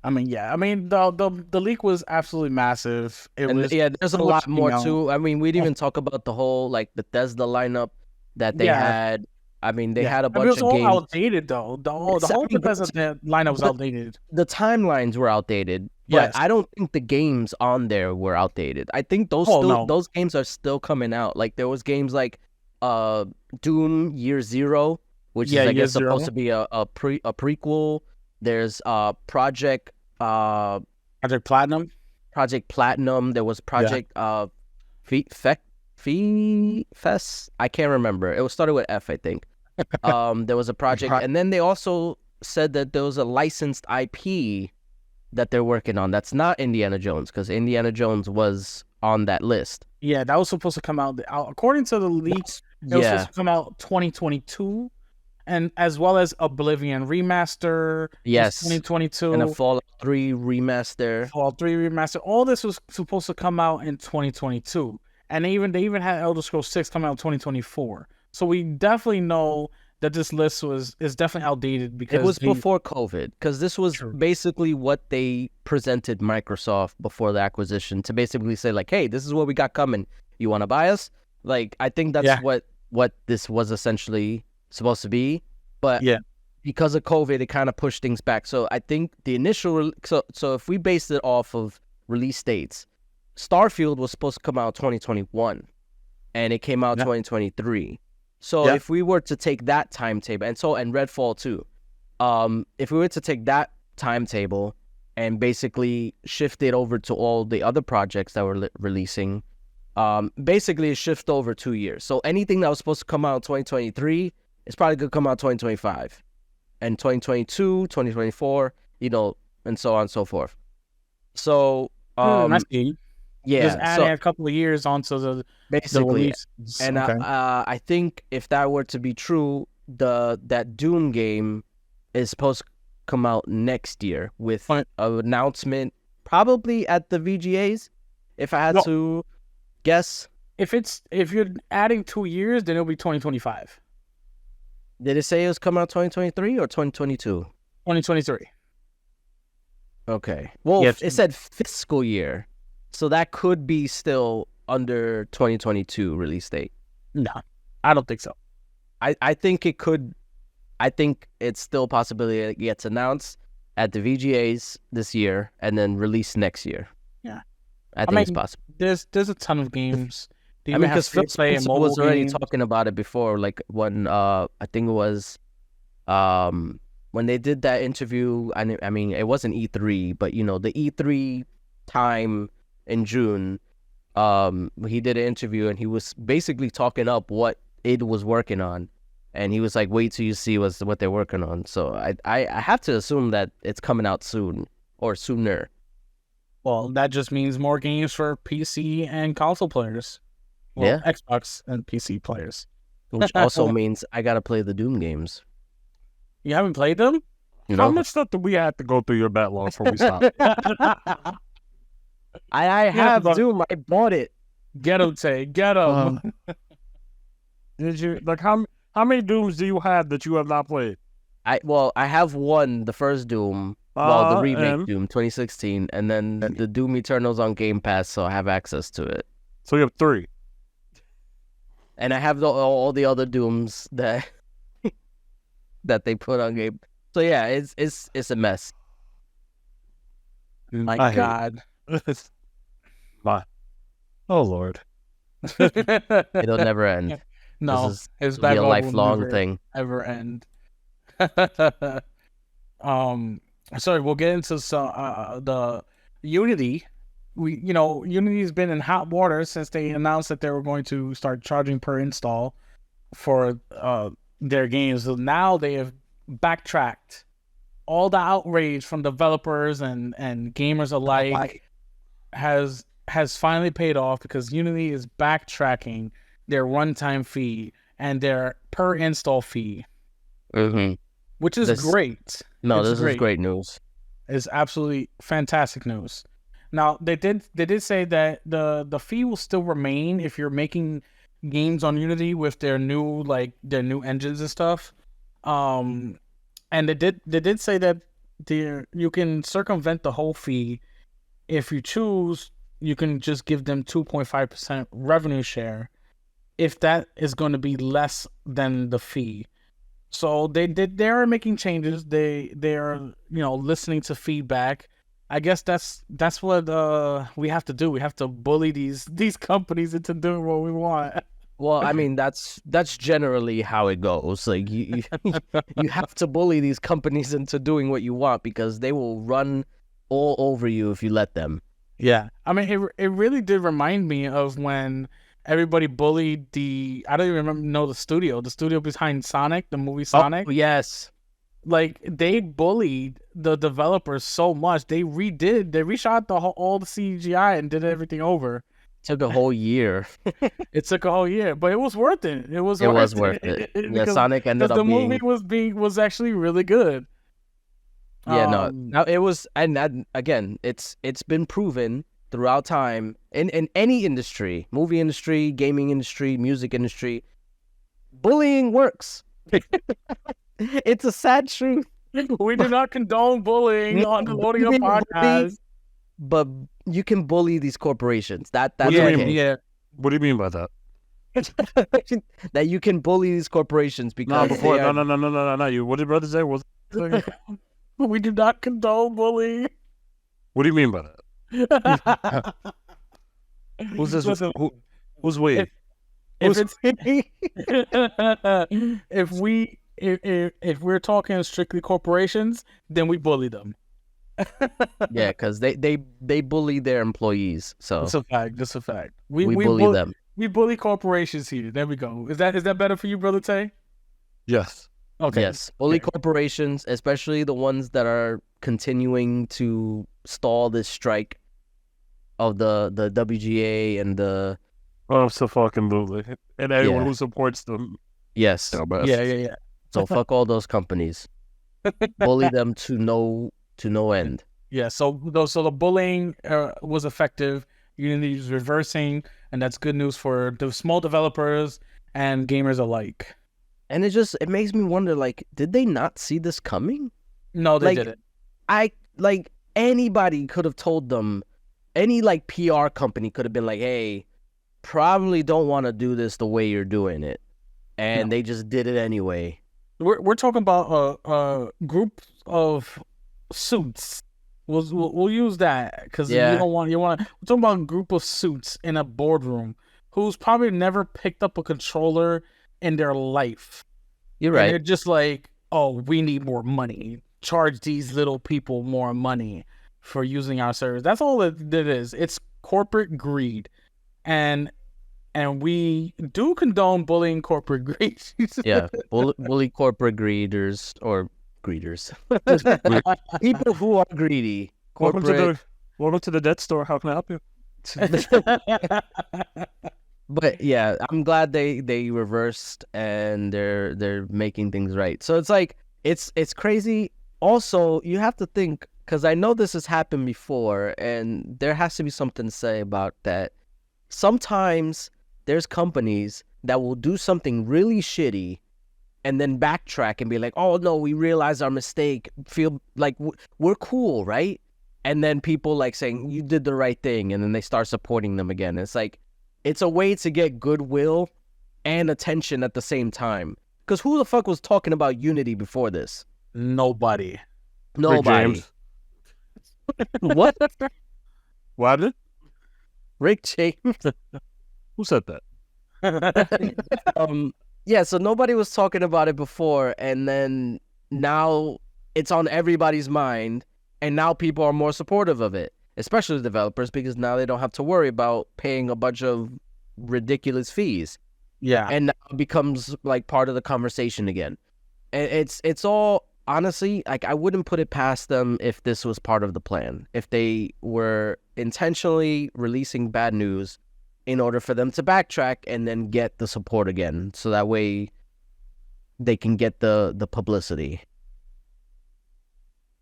I mean, yeah. I mean, the leak was absolutely massive. It And was yeah, there's a so lot much, more too. I mean, we didn't even talk about the whole like Bethesda lineup that they Yeah, had. I mean, they yeah. had a I mean, it bunch was of all games. outdated though. The Yes, I whole mean, Bethesda lineup was but outdated. the timelines were outdated, but Yes. I don't think the games on there were outdated. I think Oh no. those games are still coming out. Like there was games like Doom Year Zero, which Yeah, is I Year guess supposed Zero. to be a prequel. There's Project Project Platinum. Project Platinum. There was Project Fest. I can't remember. It was started with F, I think. There was a project, and then they also said that there was a licensed IP that they're working on. That's not Indiana Jones, because Indiana Jones was on that list. Yeah, that was supposed to come out. According to the leaks, it was supposed to come out 2022, and as well as Oblivion remaster. Yes, 2022, and a Fallout 3 remaster. Fallout 3 remaster. All this was supposed to come out in 2022, and they even had Elder Scrolls 6 come out in 2024. So we definitely know that this list is definitely outdated because it was before COVID. Because this was True. basically what they presented Microsoft before the acquisition to basically say like, hey, this is what we got coming. You want to buy us? Like, I think that's what this was essentially supposed to be. But because of COVID, it kind of pushed things back. So I think the initial so if we based it off of release dates, Starfield was supposed to come out 2021, and it came out 2023. So if we were to take that timetable, and Redfall too, if we were to take that timetable and basically shift it over to all the other projects that were releasing, basically it shift over 2 years. So anything that was supposed to come out in 2023 is probably going to come out 2025, and 2022, 2024, and so on and so forth. So, I see. Yeah, just adding a couple of years onto the basically, release. And I think if that were to be true, that Doom game is supposed to come out next year with an announcement, probably at the VGAs. If I had to guess, if you're adding 2 years, then it'll be 2025. Did it say it was coming out 2023 or 2022? 2023. Okay. Well, it said fiscal year. So that could be still under 2022 release date. No, I don't think so. I think it could. I think it's still a possibility it gets announced at the VGAs this year and then released next year. Yeah, I think it's possible. There's a ton of games. I mean, because Phil Spencer was already talking about it before, like when I think it was when they did that interview. I mean, it wasn't E3, but the E3 time in June, he did an interview and he was basically talking up what id was working on, and he was like, wait till you see what they're working on. So I have to assume that it's coming out soon or sooner. Well, that just means more games for PC and console players. Well, Xbox and PC players. Which also means I gotta play the Doom games. You haven't played them? How much stuff do we have to go through your backlog before we stop? I have Doom. I bought it. Get him, Tay. Get him. Did you how many Dooms do you have that you have not played? I have one, the first Doom. The remake Doom 2016, and then the Doom Eternal's on Game Pass, so I have access to it. So you have 3. And I have all the other Dooms that that they put on Game. So yeah, it's a mess. My God. Oh Lord. It'll never end. No, it's be a lifelong thing. Ever end. Sorry, we'll get into the Unity. Unity's been in hot water since they announced that they were going to start charging per install for their games. So now they have backtracked. All the outrage from developers and gamers alike has finally paid off, because Unity is backtracking their runtime fee and their per install fee, which is great. No, this is great news. It's absolutely fantastic news. Now they did say that the fee will still remain if you're making games on Unity with their new engines and stuff. And they did say that you can circumvent the whole fee. If you choose, you can just give them 2.5% revenue share if that is going to be less than the fee. So they are making changes. They are listening to feedback. I guess that's what we have to do. We have to bully these companies into doing what we want. Well, I mean, that's generally how it goes. Like you you have to bully these companies into doing what you want because they will run all over you if you let them. Yeah, I mean, it really did remind me of when everybody bullied I don't even know the studio behind Sonic, the movie Sonic. Oh, yes. Like they bullied the developers so much, they reshot all the CGI and did everything over. Took a whole year. It took a whole year, but it was worth it. It was worth it. Yeah, Sonic ended up being... the movie was actually really good. Yeah, no, it was, and that, again, it's been proven throughout time in any industry, movie industry, gaming industry, music industry, bullying works. It's a sad truth. We do not condone bullying on the Loading Up podcast. But you can bully these corporations. That's what do you okay. mean? Yeah. What do you mean by that? That you can bully these corporations because no. What did brother say? We do not condone bullying. What do you mean by that? Who's this? Who's we? If we're talking strictly corporations, then we bully them. Yeah, because they bully their employees. So that's a fact. We bully them. We bully corporations here. There we go. Is that better for you, Brother Tay? Yes. Okay. Yes. Bully corporations, especially the ones that are continuing to stall this strike of the WGA and the... Oh, so fucking bully. And anyone who supports them. Yes. Yeah. So fuck all those companies. Bully them to no end. Yeah, so the bullying was effective. Unity is reversing, and that's good news for the small developers and gamers alike. And it makes me wonder, like, did they not see this coming? No, they didn't. Anybody could have told them, any like PR company could have been like, hey, probably don't want to do this the way you're doing it. And they just did it anyway. We're talking about a group of suits. We'll use that because you want. We're talking about a group of suits in a boardroom who's probably never picked up a controller in their life. You're right. And they're just like, oh, we need more money. Charge these little people more money for using our service. That's all it is. It's corporate greed, and we do condone bullying corporate greed. Yeah, bully corporate greeders or greeders. People who are greedy. Welcome to the debt store. How can I help you? But yeah, I'm glad they reversed and they're making things right. So it's like it's crazy. Also, you have to think, because I know this has happened before, and there has to be something to say about that. Sometimes there's companies that will do something really shitty and then backtrack and be like, oh, no, we realized our mistake. Feel like we're cool, right? And then people like saying, you did the right thing. And then they start supporting them again. It's like, it's a way to get goodwill and attention at the same time. Because who the fuck was talking about Unity before this? Nobody. Rick James. What? What did? Rick James. Who said that? Yeah, so nobody was talking about it before, and then now it's on everybody's mind, and now people are more supportive of it, especially the developers, because now they don't have to worry about paying a bunch of ridiculous fees. Yeah. And now it becomes like part of the conversation again. And it's all, honestly, like, I wouldn't put it past them if this was part of the plan. If they were intentionally releasing bad news in order for them to backtrack and then get the support again. So that way they can get the publicity.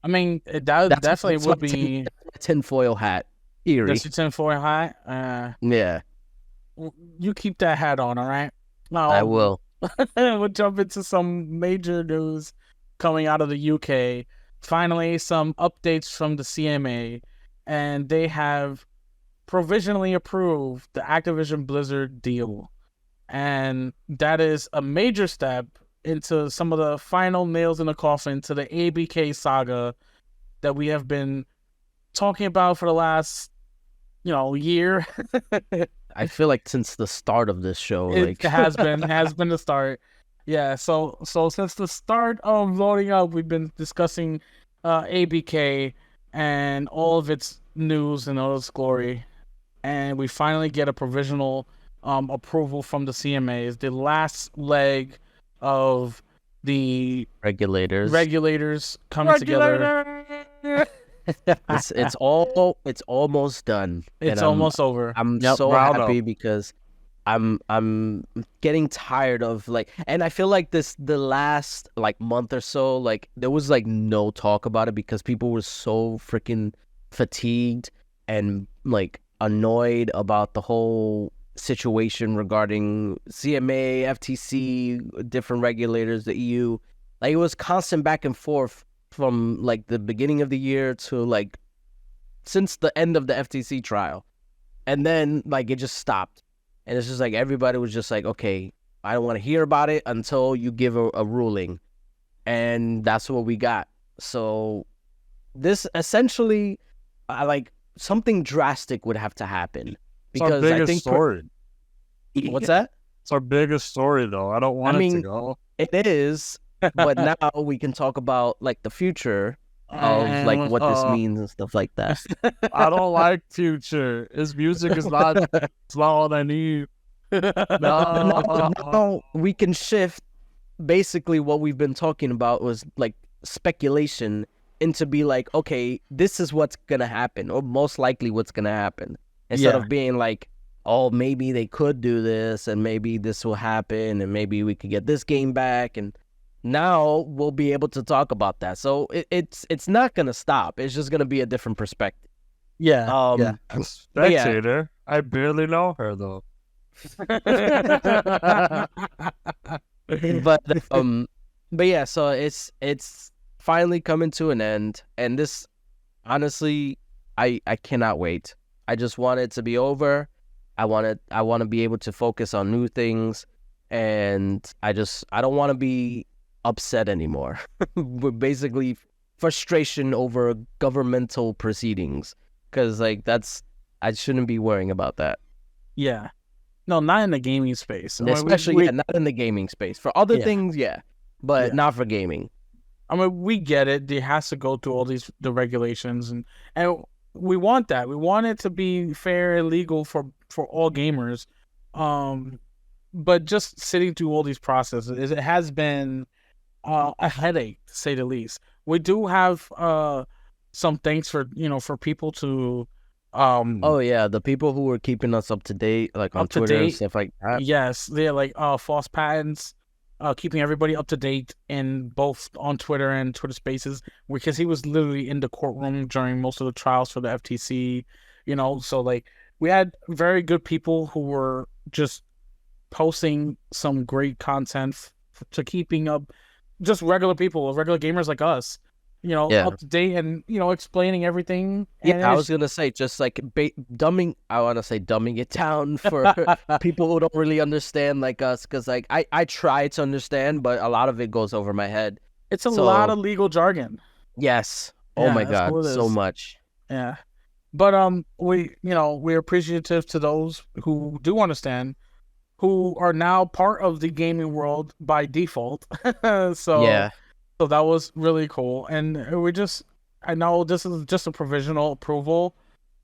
I mean, that definitely would be a tinfoil hat theory. That's your tinfoil hat? Yeah. You keep that hat on, all right? Now, I will. We'll jump into some major news coming out of the UK finally some updates from the CMA, and they have provisionally approved the Activision Blizzard deal. And that is a major step into some of the final nails in the coffin to the ABK saga that we have been talking about for the last, year. I feel like since the start of this show, It has been the start. Yeah, so since the start of loading up, we've been discussing ABK and all of its news and all its glory, and we finally get a provisional approval from the CMA. It's the last leg of the regulators coming together. it's almost done. It's almost over. I'm so happy because I'm getting tired of and I feel like the last month or so, there was no talk about it because people were so freaking fatigued and annoyed about the whole situation regarding CMA, FTC, different regulators, the EU. It was constant back and forth from the beginning of the year to since the end of the FTC trial, and then it just stopped, and it's just everybody was just okay, I don't want to hear about it until you give a ruling, and that's what we got. So this essentially, something drastic would have to happen because it's our biggest I think story. What's that? It's our biggest story, though. I don't want it to go. It is. But now we can talk about the future of what this means and stuff like that. I don't like future. His music is not. It's not all I need. Now we can shift. Basically, what we've been talking about was speculation into be okay, this is what's gonna happen, or most likely what's gonna happen, instead of being oh, maybe they could do this, and maybe this will happen, and maybe we could get this game back, and now we'll be able to talk about that. So it's not gonna stop. It's just gonna be a different perspective. Yeah. Spectator. I barely know her though. but yeah. So it's finally coming to an end, and this, honestly, I cannot wait. I just want it to be over. I want to be able to focus on new things, and I don't want to be upset anymore. We're basically frustration over governmental proceedings, because I shouldn't be worrying about that. Yeah, no, not in the gaming space, especially not in the gaming space. For other things, but not for gaming. I mean, we get it. It has to go through all the regulations, and we want that. We want it to be fair and legal for all gamers. But just sitting through all these processes, it has been a headache, to say the least. We do have some things for people to the people who were keeping us up to date, on Twitter and stuff like that. Yes, they're false patents, keeping everybody up to date in both on Twitter and Twitter Spaces, because he was literally in the courtroom during most of the trials for the FTC. So we had very good people who were just posting some great content to keeping up just regular people, regular gamers like us, up to date, and explaining everything. And I was gonna say just dumbing it down for people who don't really understand like us, because I try to understand, but a lot of it goes over my head. It's a lot of legal jargon. Yes. Oh my God, so much. Yeah. But we're appreciative to those who do understand, who are now part of the gaming world by default. So that was really cool. And I know this is just a provisional approval,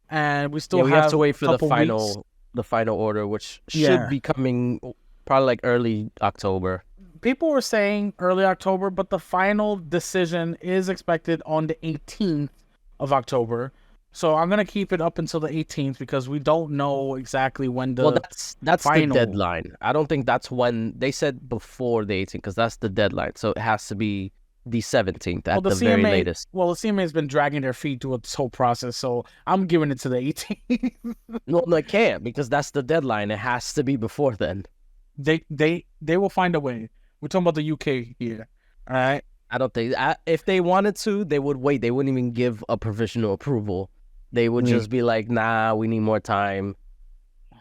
and we still have to wait for the final order, which should be coming probably early October. People were saying early October, but the final decision is expected on the 18th of October. So I'm gonna keep it up until the 18th, because we don't know exactly when the that's final. The deadline. I don't think that's when they said before the 18th, because that's the deadline. So it has to be the 17th at the very latest. Well, the CMA has been dragging their feet through this whole process, so I'm giving it to the 18th. No, it can't, because that's the deadline. It has to be before then. They will find a way. We're talking about the UK here, all right? I don't think if they wanted to, they would wait. They wouldn't even give a provisional approval. They would just be like, "Nah, we need more time,"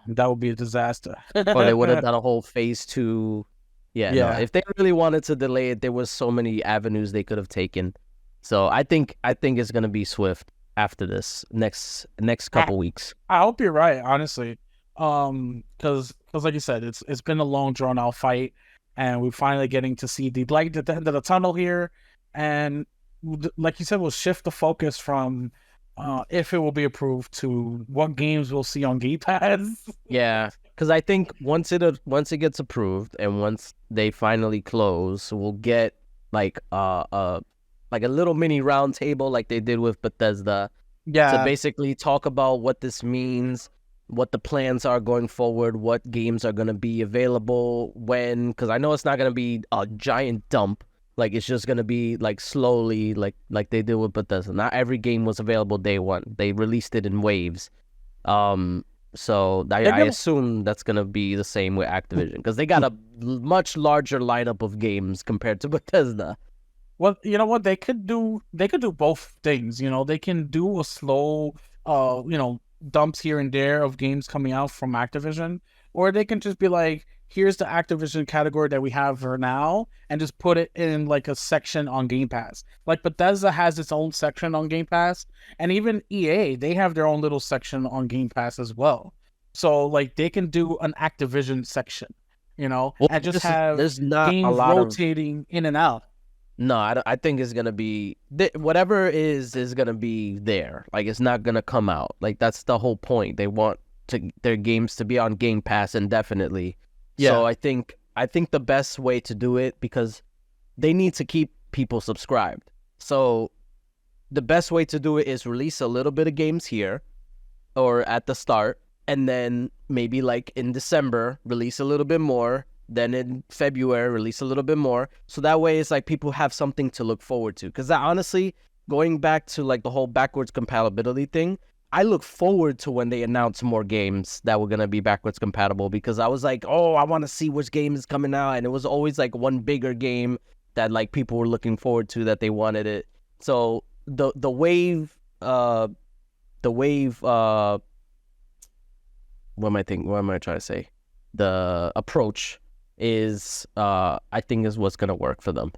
That would be a disaster. or they would have done a whole phase 2. Yeah, no. Yeah. If they really wanted to delay it, there was so many avenues they could have taken. So I think it's gonna be swift after this next couple weeks. I hope you're right, honestly. Because like you said, it's been a long drawn out fight, and we're finally getting to see the light at the end of the tunnel here. And like you said, we'll shift the focus from if it will be approved to what games we'll see on Game Pass. Yeah, because I think once it gets approved and once they finally close, we'll get like a little mini round table like they did with Bethesda to basically talk about what this means, what the plans are going forward, what games are going to be available when, because I know it's not going to be a giant dump. Like, it's just going to be like slowly, like they did with Bethesda. Not every game was available day one. They released it in waves. So I assume that's going to be the same with Activision, because they got a much larger lineup of games compared to Bethesda. Well, you know what? They could do both things. You know, they can do a slow, dumps here and there of games coming out from Activision, or they can just be like, here's the Activision category that we have for now, and just put it in like a section on Game Pass. Like Bethesda has its own section on Game Pass, and even EA, they have their own little section on Game Pass as well. So like they can do an Activision section, and just have there's not games a lot rotating in and out. No, I think it's gonna be whatever is gonna be there. Like, it's not gonna come out. Like, that's the whole point. They want their games to be on Game Pass indefinitely. Yeah. So I think the best way to do it, because they need to keep people subscribed. So the best way to do it is release a little bit of games here, or at the start, and then maybe like in December release a little bit more. Then in February, release a little bit more. So that way it's like people have something to look forward to. Because honestly, going back to like the whole backwards compatibility thing, I look forward to when they announce more games that were going to be backwards compatible, because I was like, oh, I want to see which game is coming out. And it was always like one bigger game that like people were looking forward to, that they wanted it. So the wave, what am I trying to say? The approach is I think is what's gonna work for them,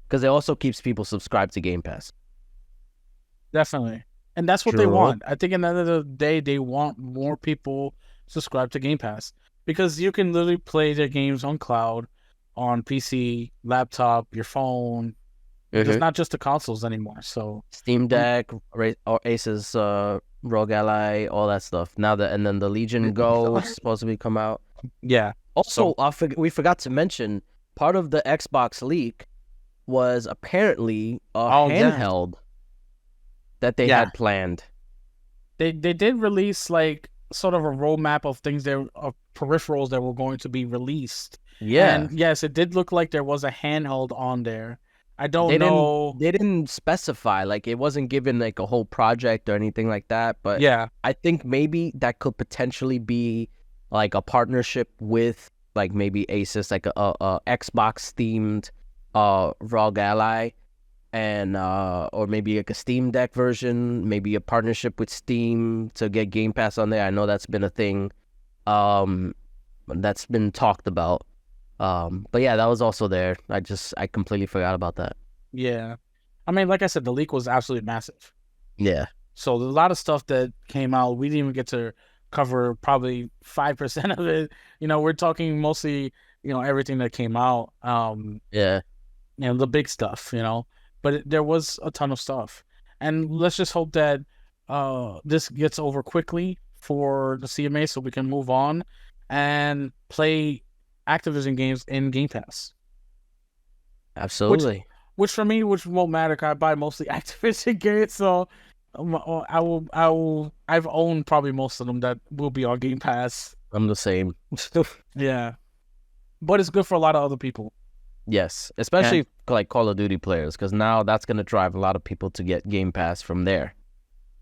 because it also keeps people subscribed to Game Pass. Definitely, and that's what they want. I think at the end of the day, they want more people subscribed to Game Pass, because you can literally play their games on cloud, on PC, laptop, your phone. It's not just the consoles anymore. So Steam Deck, or Asus Rogue Ally, all that stuff. And then the Legion Go is supposed to come out. Yeah. Also, we forgot to mention, part of the Xbox leak was apparently a handheld that they had planned. They did release like sort of a roadmap of things of peripherals that were going to be released. Yeah. And yes, it did look like there was a handheld on there. I don't know. They didn't specify, like, it wasn't given like a whole project or anything like that. But yeah, I think maybe that could potentially be like a partnership with like maybe Asus, like a Xbox themed ROG Ally, and or maybe like a Steam Deck version, maybe a partnership with Steam to get Game Pass on there. I know that's been a thing that's been talked about. But yeah, that was also there. I completely forgot about that. Yeah. I mean, like I said, the leak was absolutely massive. Yeah. So there's a lot of stuff that came out. We didn't even get to cover probably 5% of it. We're talking mostly, everything that came out. Yeah. The big stuff, but there was a ton of stuff. And let's just hope that this gets over quickly for the CMA so we can move on and play Activision games in Game Pass. Absolutely. Which for me, which won't matter, because I buy mostly Activision games, so I've owned probably most of them that will be on Game Pass. I'm the same. Yeah. But it's good for a lot of other people. Yes, especially like Call of Duty players, because now that's going to drive a lot of people to get Game Pass from there.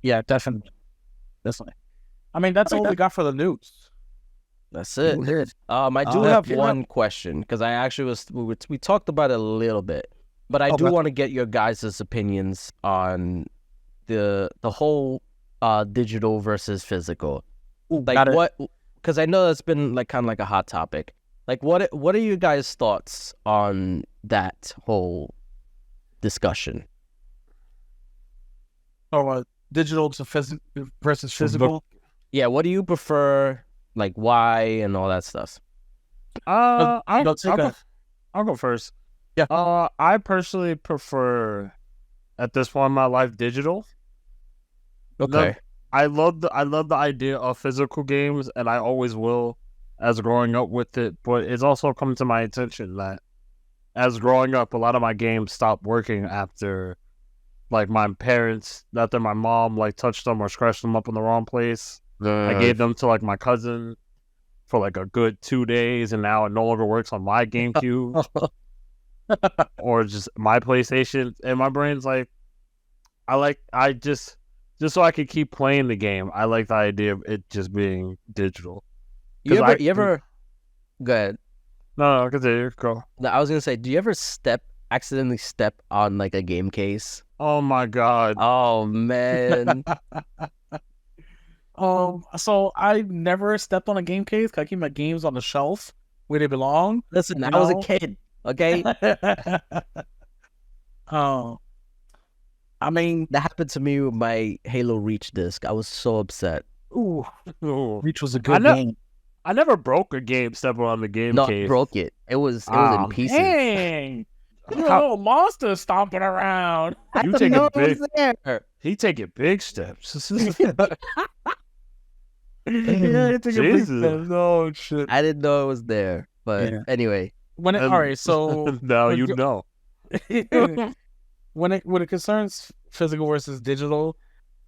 Yeah, definitely. I mean, that's all we got for the news. That's it. I do Uh, have yeah. one question because I actually we talked about it a little bit, but I do Okay. want to get your guys' opinions on the whole digital versus physical. Like got it. what? Because I know that's been like kind of like a hot topic. Like what are you guys' thoughts on that whole discussion? Or digital to versus physical. Yeah, what do you prefer? Like why and all that stuff. I'll Take a I'll go first. Yeah. I personally prefer at this point in my life digital. Okay. I love the idea of physical games, and I always will, as growing up with it. But it's also come to my attention that as growing up, a lot of my games stopped working after, like, my parents, after my mom like touched them or scratched them up in the wrong place. I gave them to like my cousin for like a good 2 days, and now it no longer works on my GameCube or just my PlayStation. And my brain's like, I just so I could keep playing the game. I like the idea of it just being digital. You ever go ahead. No, continue. Go. No, I was gonna say, do you ever accidentally step on like a game case? Oh my god. Oh man. So I never stepped on a game case. 'Cause I keep my games on the shelf where they belong. Listen, You I was a know? kid, okay? I mean, That happened to me with my Halo Reach disc. I was so upset. ooh, Ooh. Reach was a I good know- game. I never broke a game stepping on the game No, case. I broke it. It was Oh, in pieces. Dang, you're a How- little monster stomping around. I You didn't take a know it big- was there. He taking big steps. Yeah, it's a big Jesus. step. No shit. I didn't know it was there. But Yeah. anyway, All right, so Now when you you- know. when it concerns physical versus digital,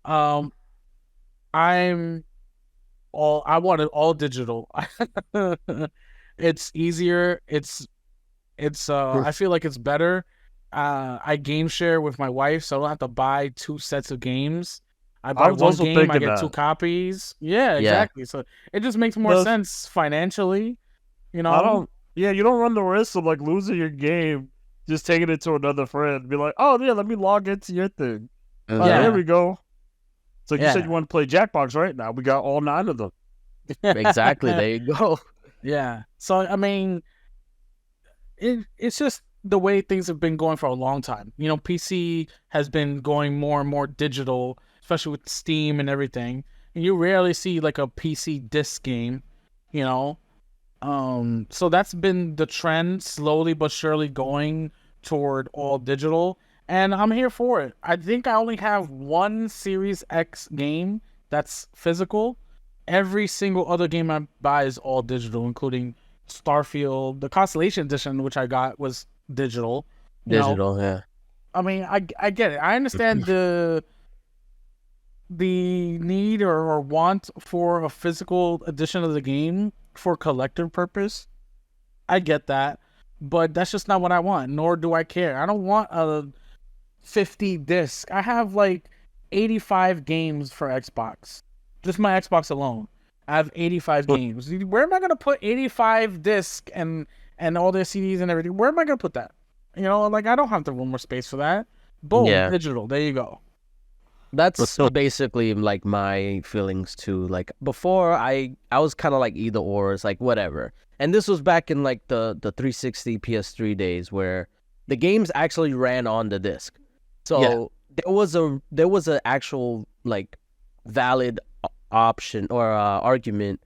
I want it all digital. It's easier. I feel like it's better. I game share with my wife, so I don't have to buy 2 sets of games. I buy was one also game, I thinking get 2 that. copies. Yeah, Yeah. exactly. So it just makes more Those- sense financially. You know, I don't. Yeah, you don't run the risk of like losing your game, just taking it to another friend. Be like, oh yeah, let me log into your thing. Oh, Yeah. there we go. So you Yeah. said you want to play Jackbox right now. We got all 9 of them. exactly. There you go. Yeah. So I mean, it's just the way things have been going for a long time. You know, PC has been going more and more digital, especially with Steam and everything. And you rarely see like a PC disc game, you know. So that's been the trend, slowly but surely going toward all digital, and I'm here for it. I think I only have one Series X game that's physical. Every single other game I buy is all digital, including Starfield. The Constellation Edition, which I got, was digital. You know, Digital, yeah. I mean, I get it. I understand the need or want for a physical edition of the game for collector purpose. I get that, but that's just not what I want, nor do I care. I don't want a 50 disc. I have like 85 games for Xbox. Just my Xbox alone. I have 85 games. Where am I going to put 85 disc and all their CDs and everything? Where am I going to put that? You know, like I don't have the room or space for that. Boom, Yeah. digital. There you go. That's basically like my feelings too. Like before, I was kind of like either or. It's like whatever. And this was back in like the 360 PS3 days where the games actually ran on the disc. So there was a actual like valid option or argument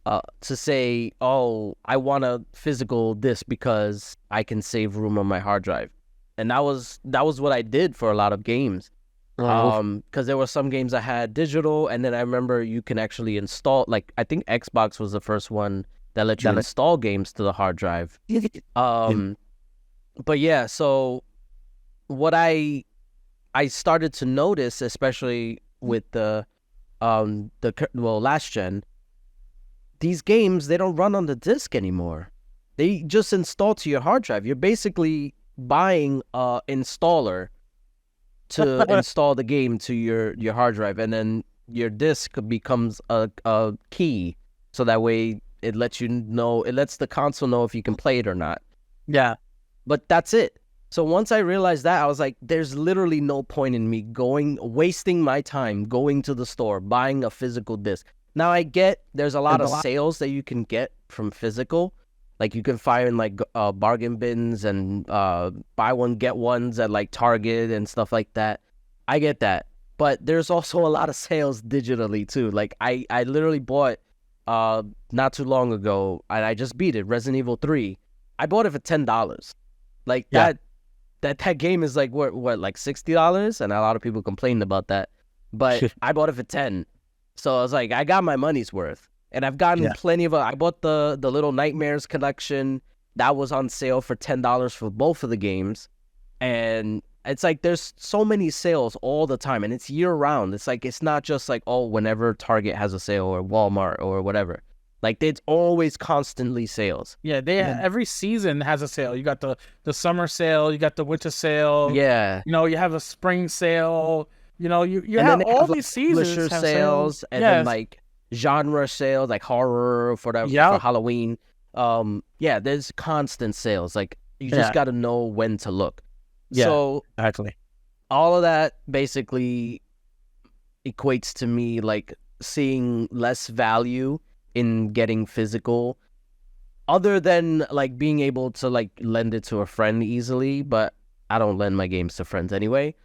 to say, oh, I want a physical disc because I can save room on my hard drive, and that was what I did for a lot of games. Because there were some games I had digital, and then I remember you can actually install. Like I think Xbox was the first one that let you install games to the hard drive. But yeah, so what I started to notice, especially with the last gen, these games, they don't run on the disc anymore. They just install to your hard drive. You're basically buying a installer to install the game to your hard drive, and then your disc becomes a key, so that way It lets you know. It lets the console know if you can play it or not. Yeah. But that's it. So once I realized that, I was like, there's literally no point in me wasting my time going to the store, buying a physical disc. Now I get there's a lot of sales that you can get from physical. Like you can find like bargain bins and buy one, get ones at like Target and stuff like that. I get that. But there's also a lot of sales digitally too. Like I literally bought not too long ago, and I just beat it, Resident Evil 3. I bought it for $10. Like that game is like what like $60, and a lot of people complained about that, but I bought it for 10. So I was like, I got my money's worth, and I've gotten plenty of. I bought the Little Nightmares collection that was on sale for $10 for both of the games, and it's like there's so many sales all the time, and it's year round. It's like it's not just like whenever Target has a sale or Walmart or whatever. Like it's always constantly sales. Yeah, every season has a sale. You got the summer sale, you got the winter sale. Yeah, you have a spring sale. You have all these seasons have sales, and then like genre sales, like horror for Halloween. There's constant sales. Like you just got to know when to look. Yeah, so exactly. All of that basically equates to me like seeing less value in getting physical, other than like being able to like lend it to a friend easily, but I don't lend my games to friends anyway.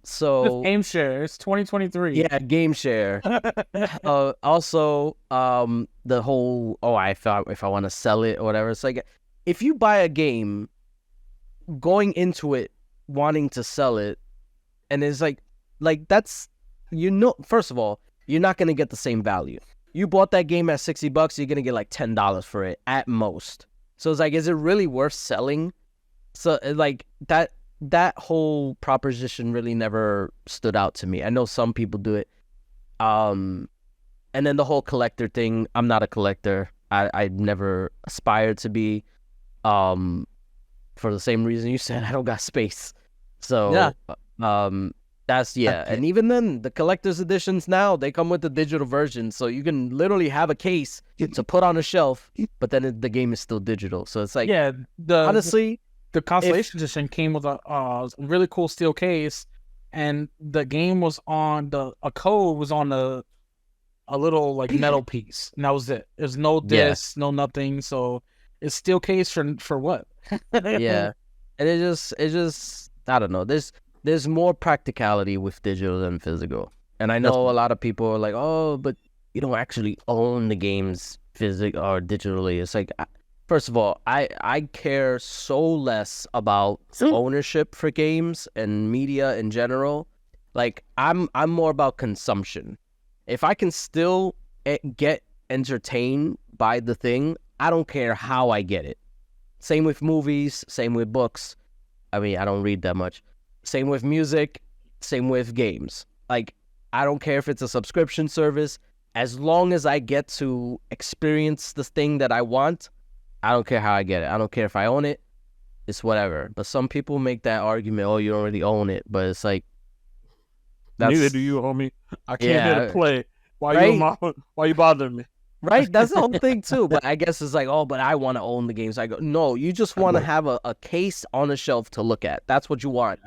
So game share, it's 2023. Yeah, game share. Also, the whole if I want to sell it or whatever, it's like if you buy a game going into it wanting to sell it, and it's like that's first of all, you're not gonna get the same value. You bought that game at $60, you're gonna get like $10 for it at most. So it's like, is it really worth selling? So like that whole proposition really never stood out to me. I know some people do it. And then the whole collector thing, I'm not a collector. I never aspired to be. For the same reason you said, I don't got space. So and even then, the collector's editions now, they come with the digital version, so you can literally have a case to put on a shelf, but then the game is still digital. So it's like, honestly, the Constellation edition came with a really cool steel case, and the game was on a code was on a little like metal piece, and that was it. There's no disc, no nothing. So it's steel case for what? Yeah, and it just I don't know. There's more practicality with digital than physical. And I know a lot of people are like, oh, but you don't actually own the games physically or digitally. It's like, first of all, I care so less about ownership for games and media in general. Like, I'm more about consumption. If I can still get entertained by the thing, I don't care how I get it. Same with movies, same with books. I mean, I don't read that much. Same with music, same with games. Like, I don't care if it's a subscription service. As long as I get to experience the thing that I want, I don't care how I get it. I don't care if I own it. It's whatever. But some people make that argument, oh, you don't really own it. But it's like... Neither do you, homie. I came here to play. Why you bothering me? Right? That's the whole thing, too. But I guess it's like, oh, but I want to own the games. I go, no, you just want to have a case on a shelf to look at. That's what you want.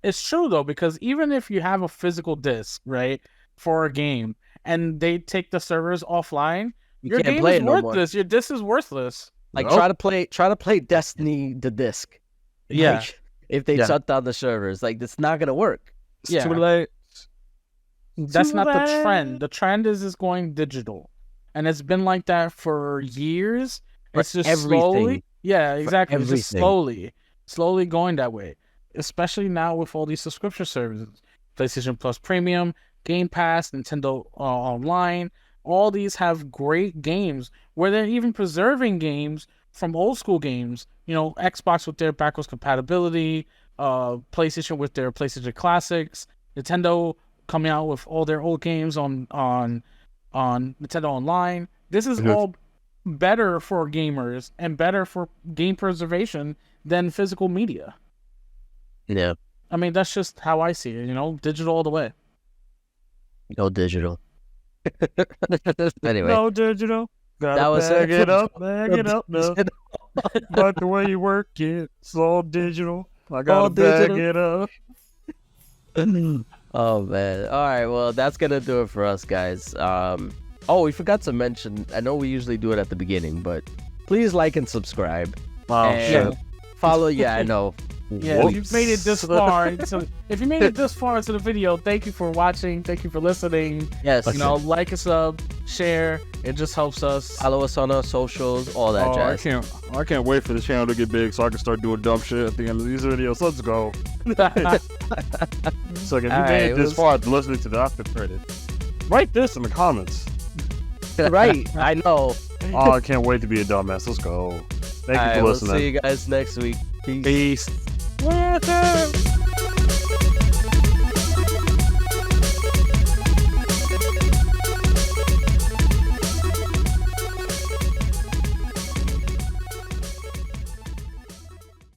It's true, though, because even if you have a physical disc, right, for a game, and they take the servers offline, your game is worthless. Your disc is worthless. Like, try to play Destiny the disc. Yeah. Like, if they shut down the servers, like, it's not going to work. It's too late. That's not the trend. The trend is going digital, and it's been like that for years. It's just slowly. Yeah, exactly. It's just slowly going that way. Especially now with all these subscription services, PlayStation Plus Premium, Game Pass, Nintendo Online. All these have great games where they're even preserving games from old school games. Xbox with their backwards compatibility, PlayStation with their PlayStation Classics, Nintendo coming out with all their old games on Nintendo Online. This is all better for gamers and better for game preservation than physical media. Yeah. I mean, that's just how I see it, digital all the way. Go digital. Anyway, No digital. Gotta that was bag it up, bag bag it up. No. But the way you work it, it's all digital. I gotta All bag digital. it up. Oh man. All right, well, that's gonna do it for us, guys. Oh, we forgot to mention, I know we usually do it at the beginning, but please like and subscribe. Oh And shit. follow, yeah, I know. Yeah, if you've made it this far, if you made it this far into the video, thank you for watching. Thank you for listening. Yes. You know, like us up, share. It just helps us. Follow us on our socials, all that Oh, jazz. I can't wait for the channel to get big so I can start doing dumb shit at the end of these videos. Let's go. So if you All made right, it this let's- far after listening to the after credit, write this in the comments. Right, I know. Oh, I can't wait to be a dumbass. Let's go. Thank you All right, for we'll listening. see you guys next week. Peace. Peace. Welcome.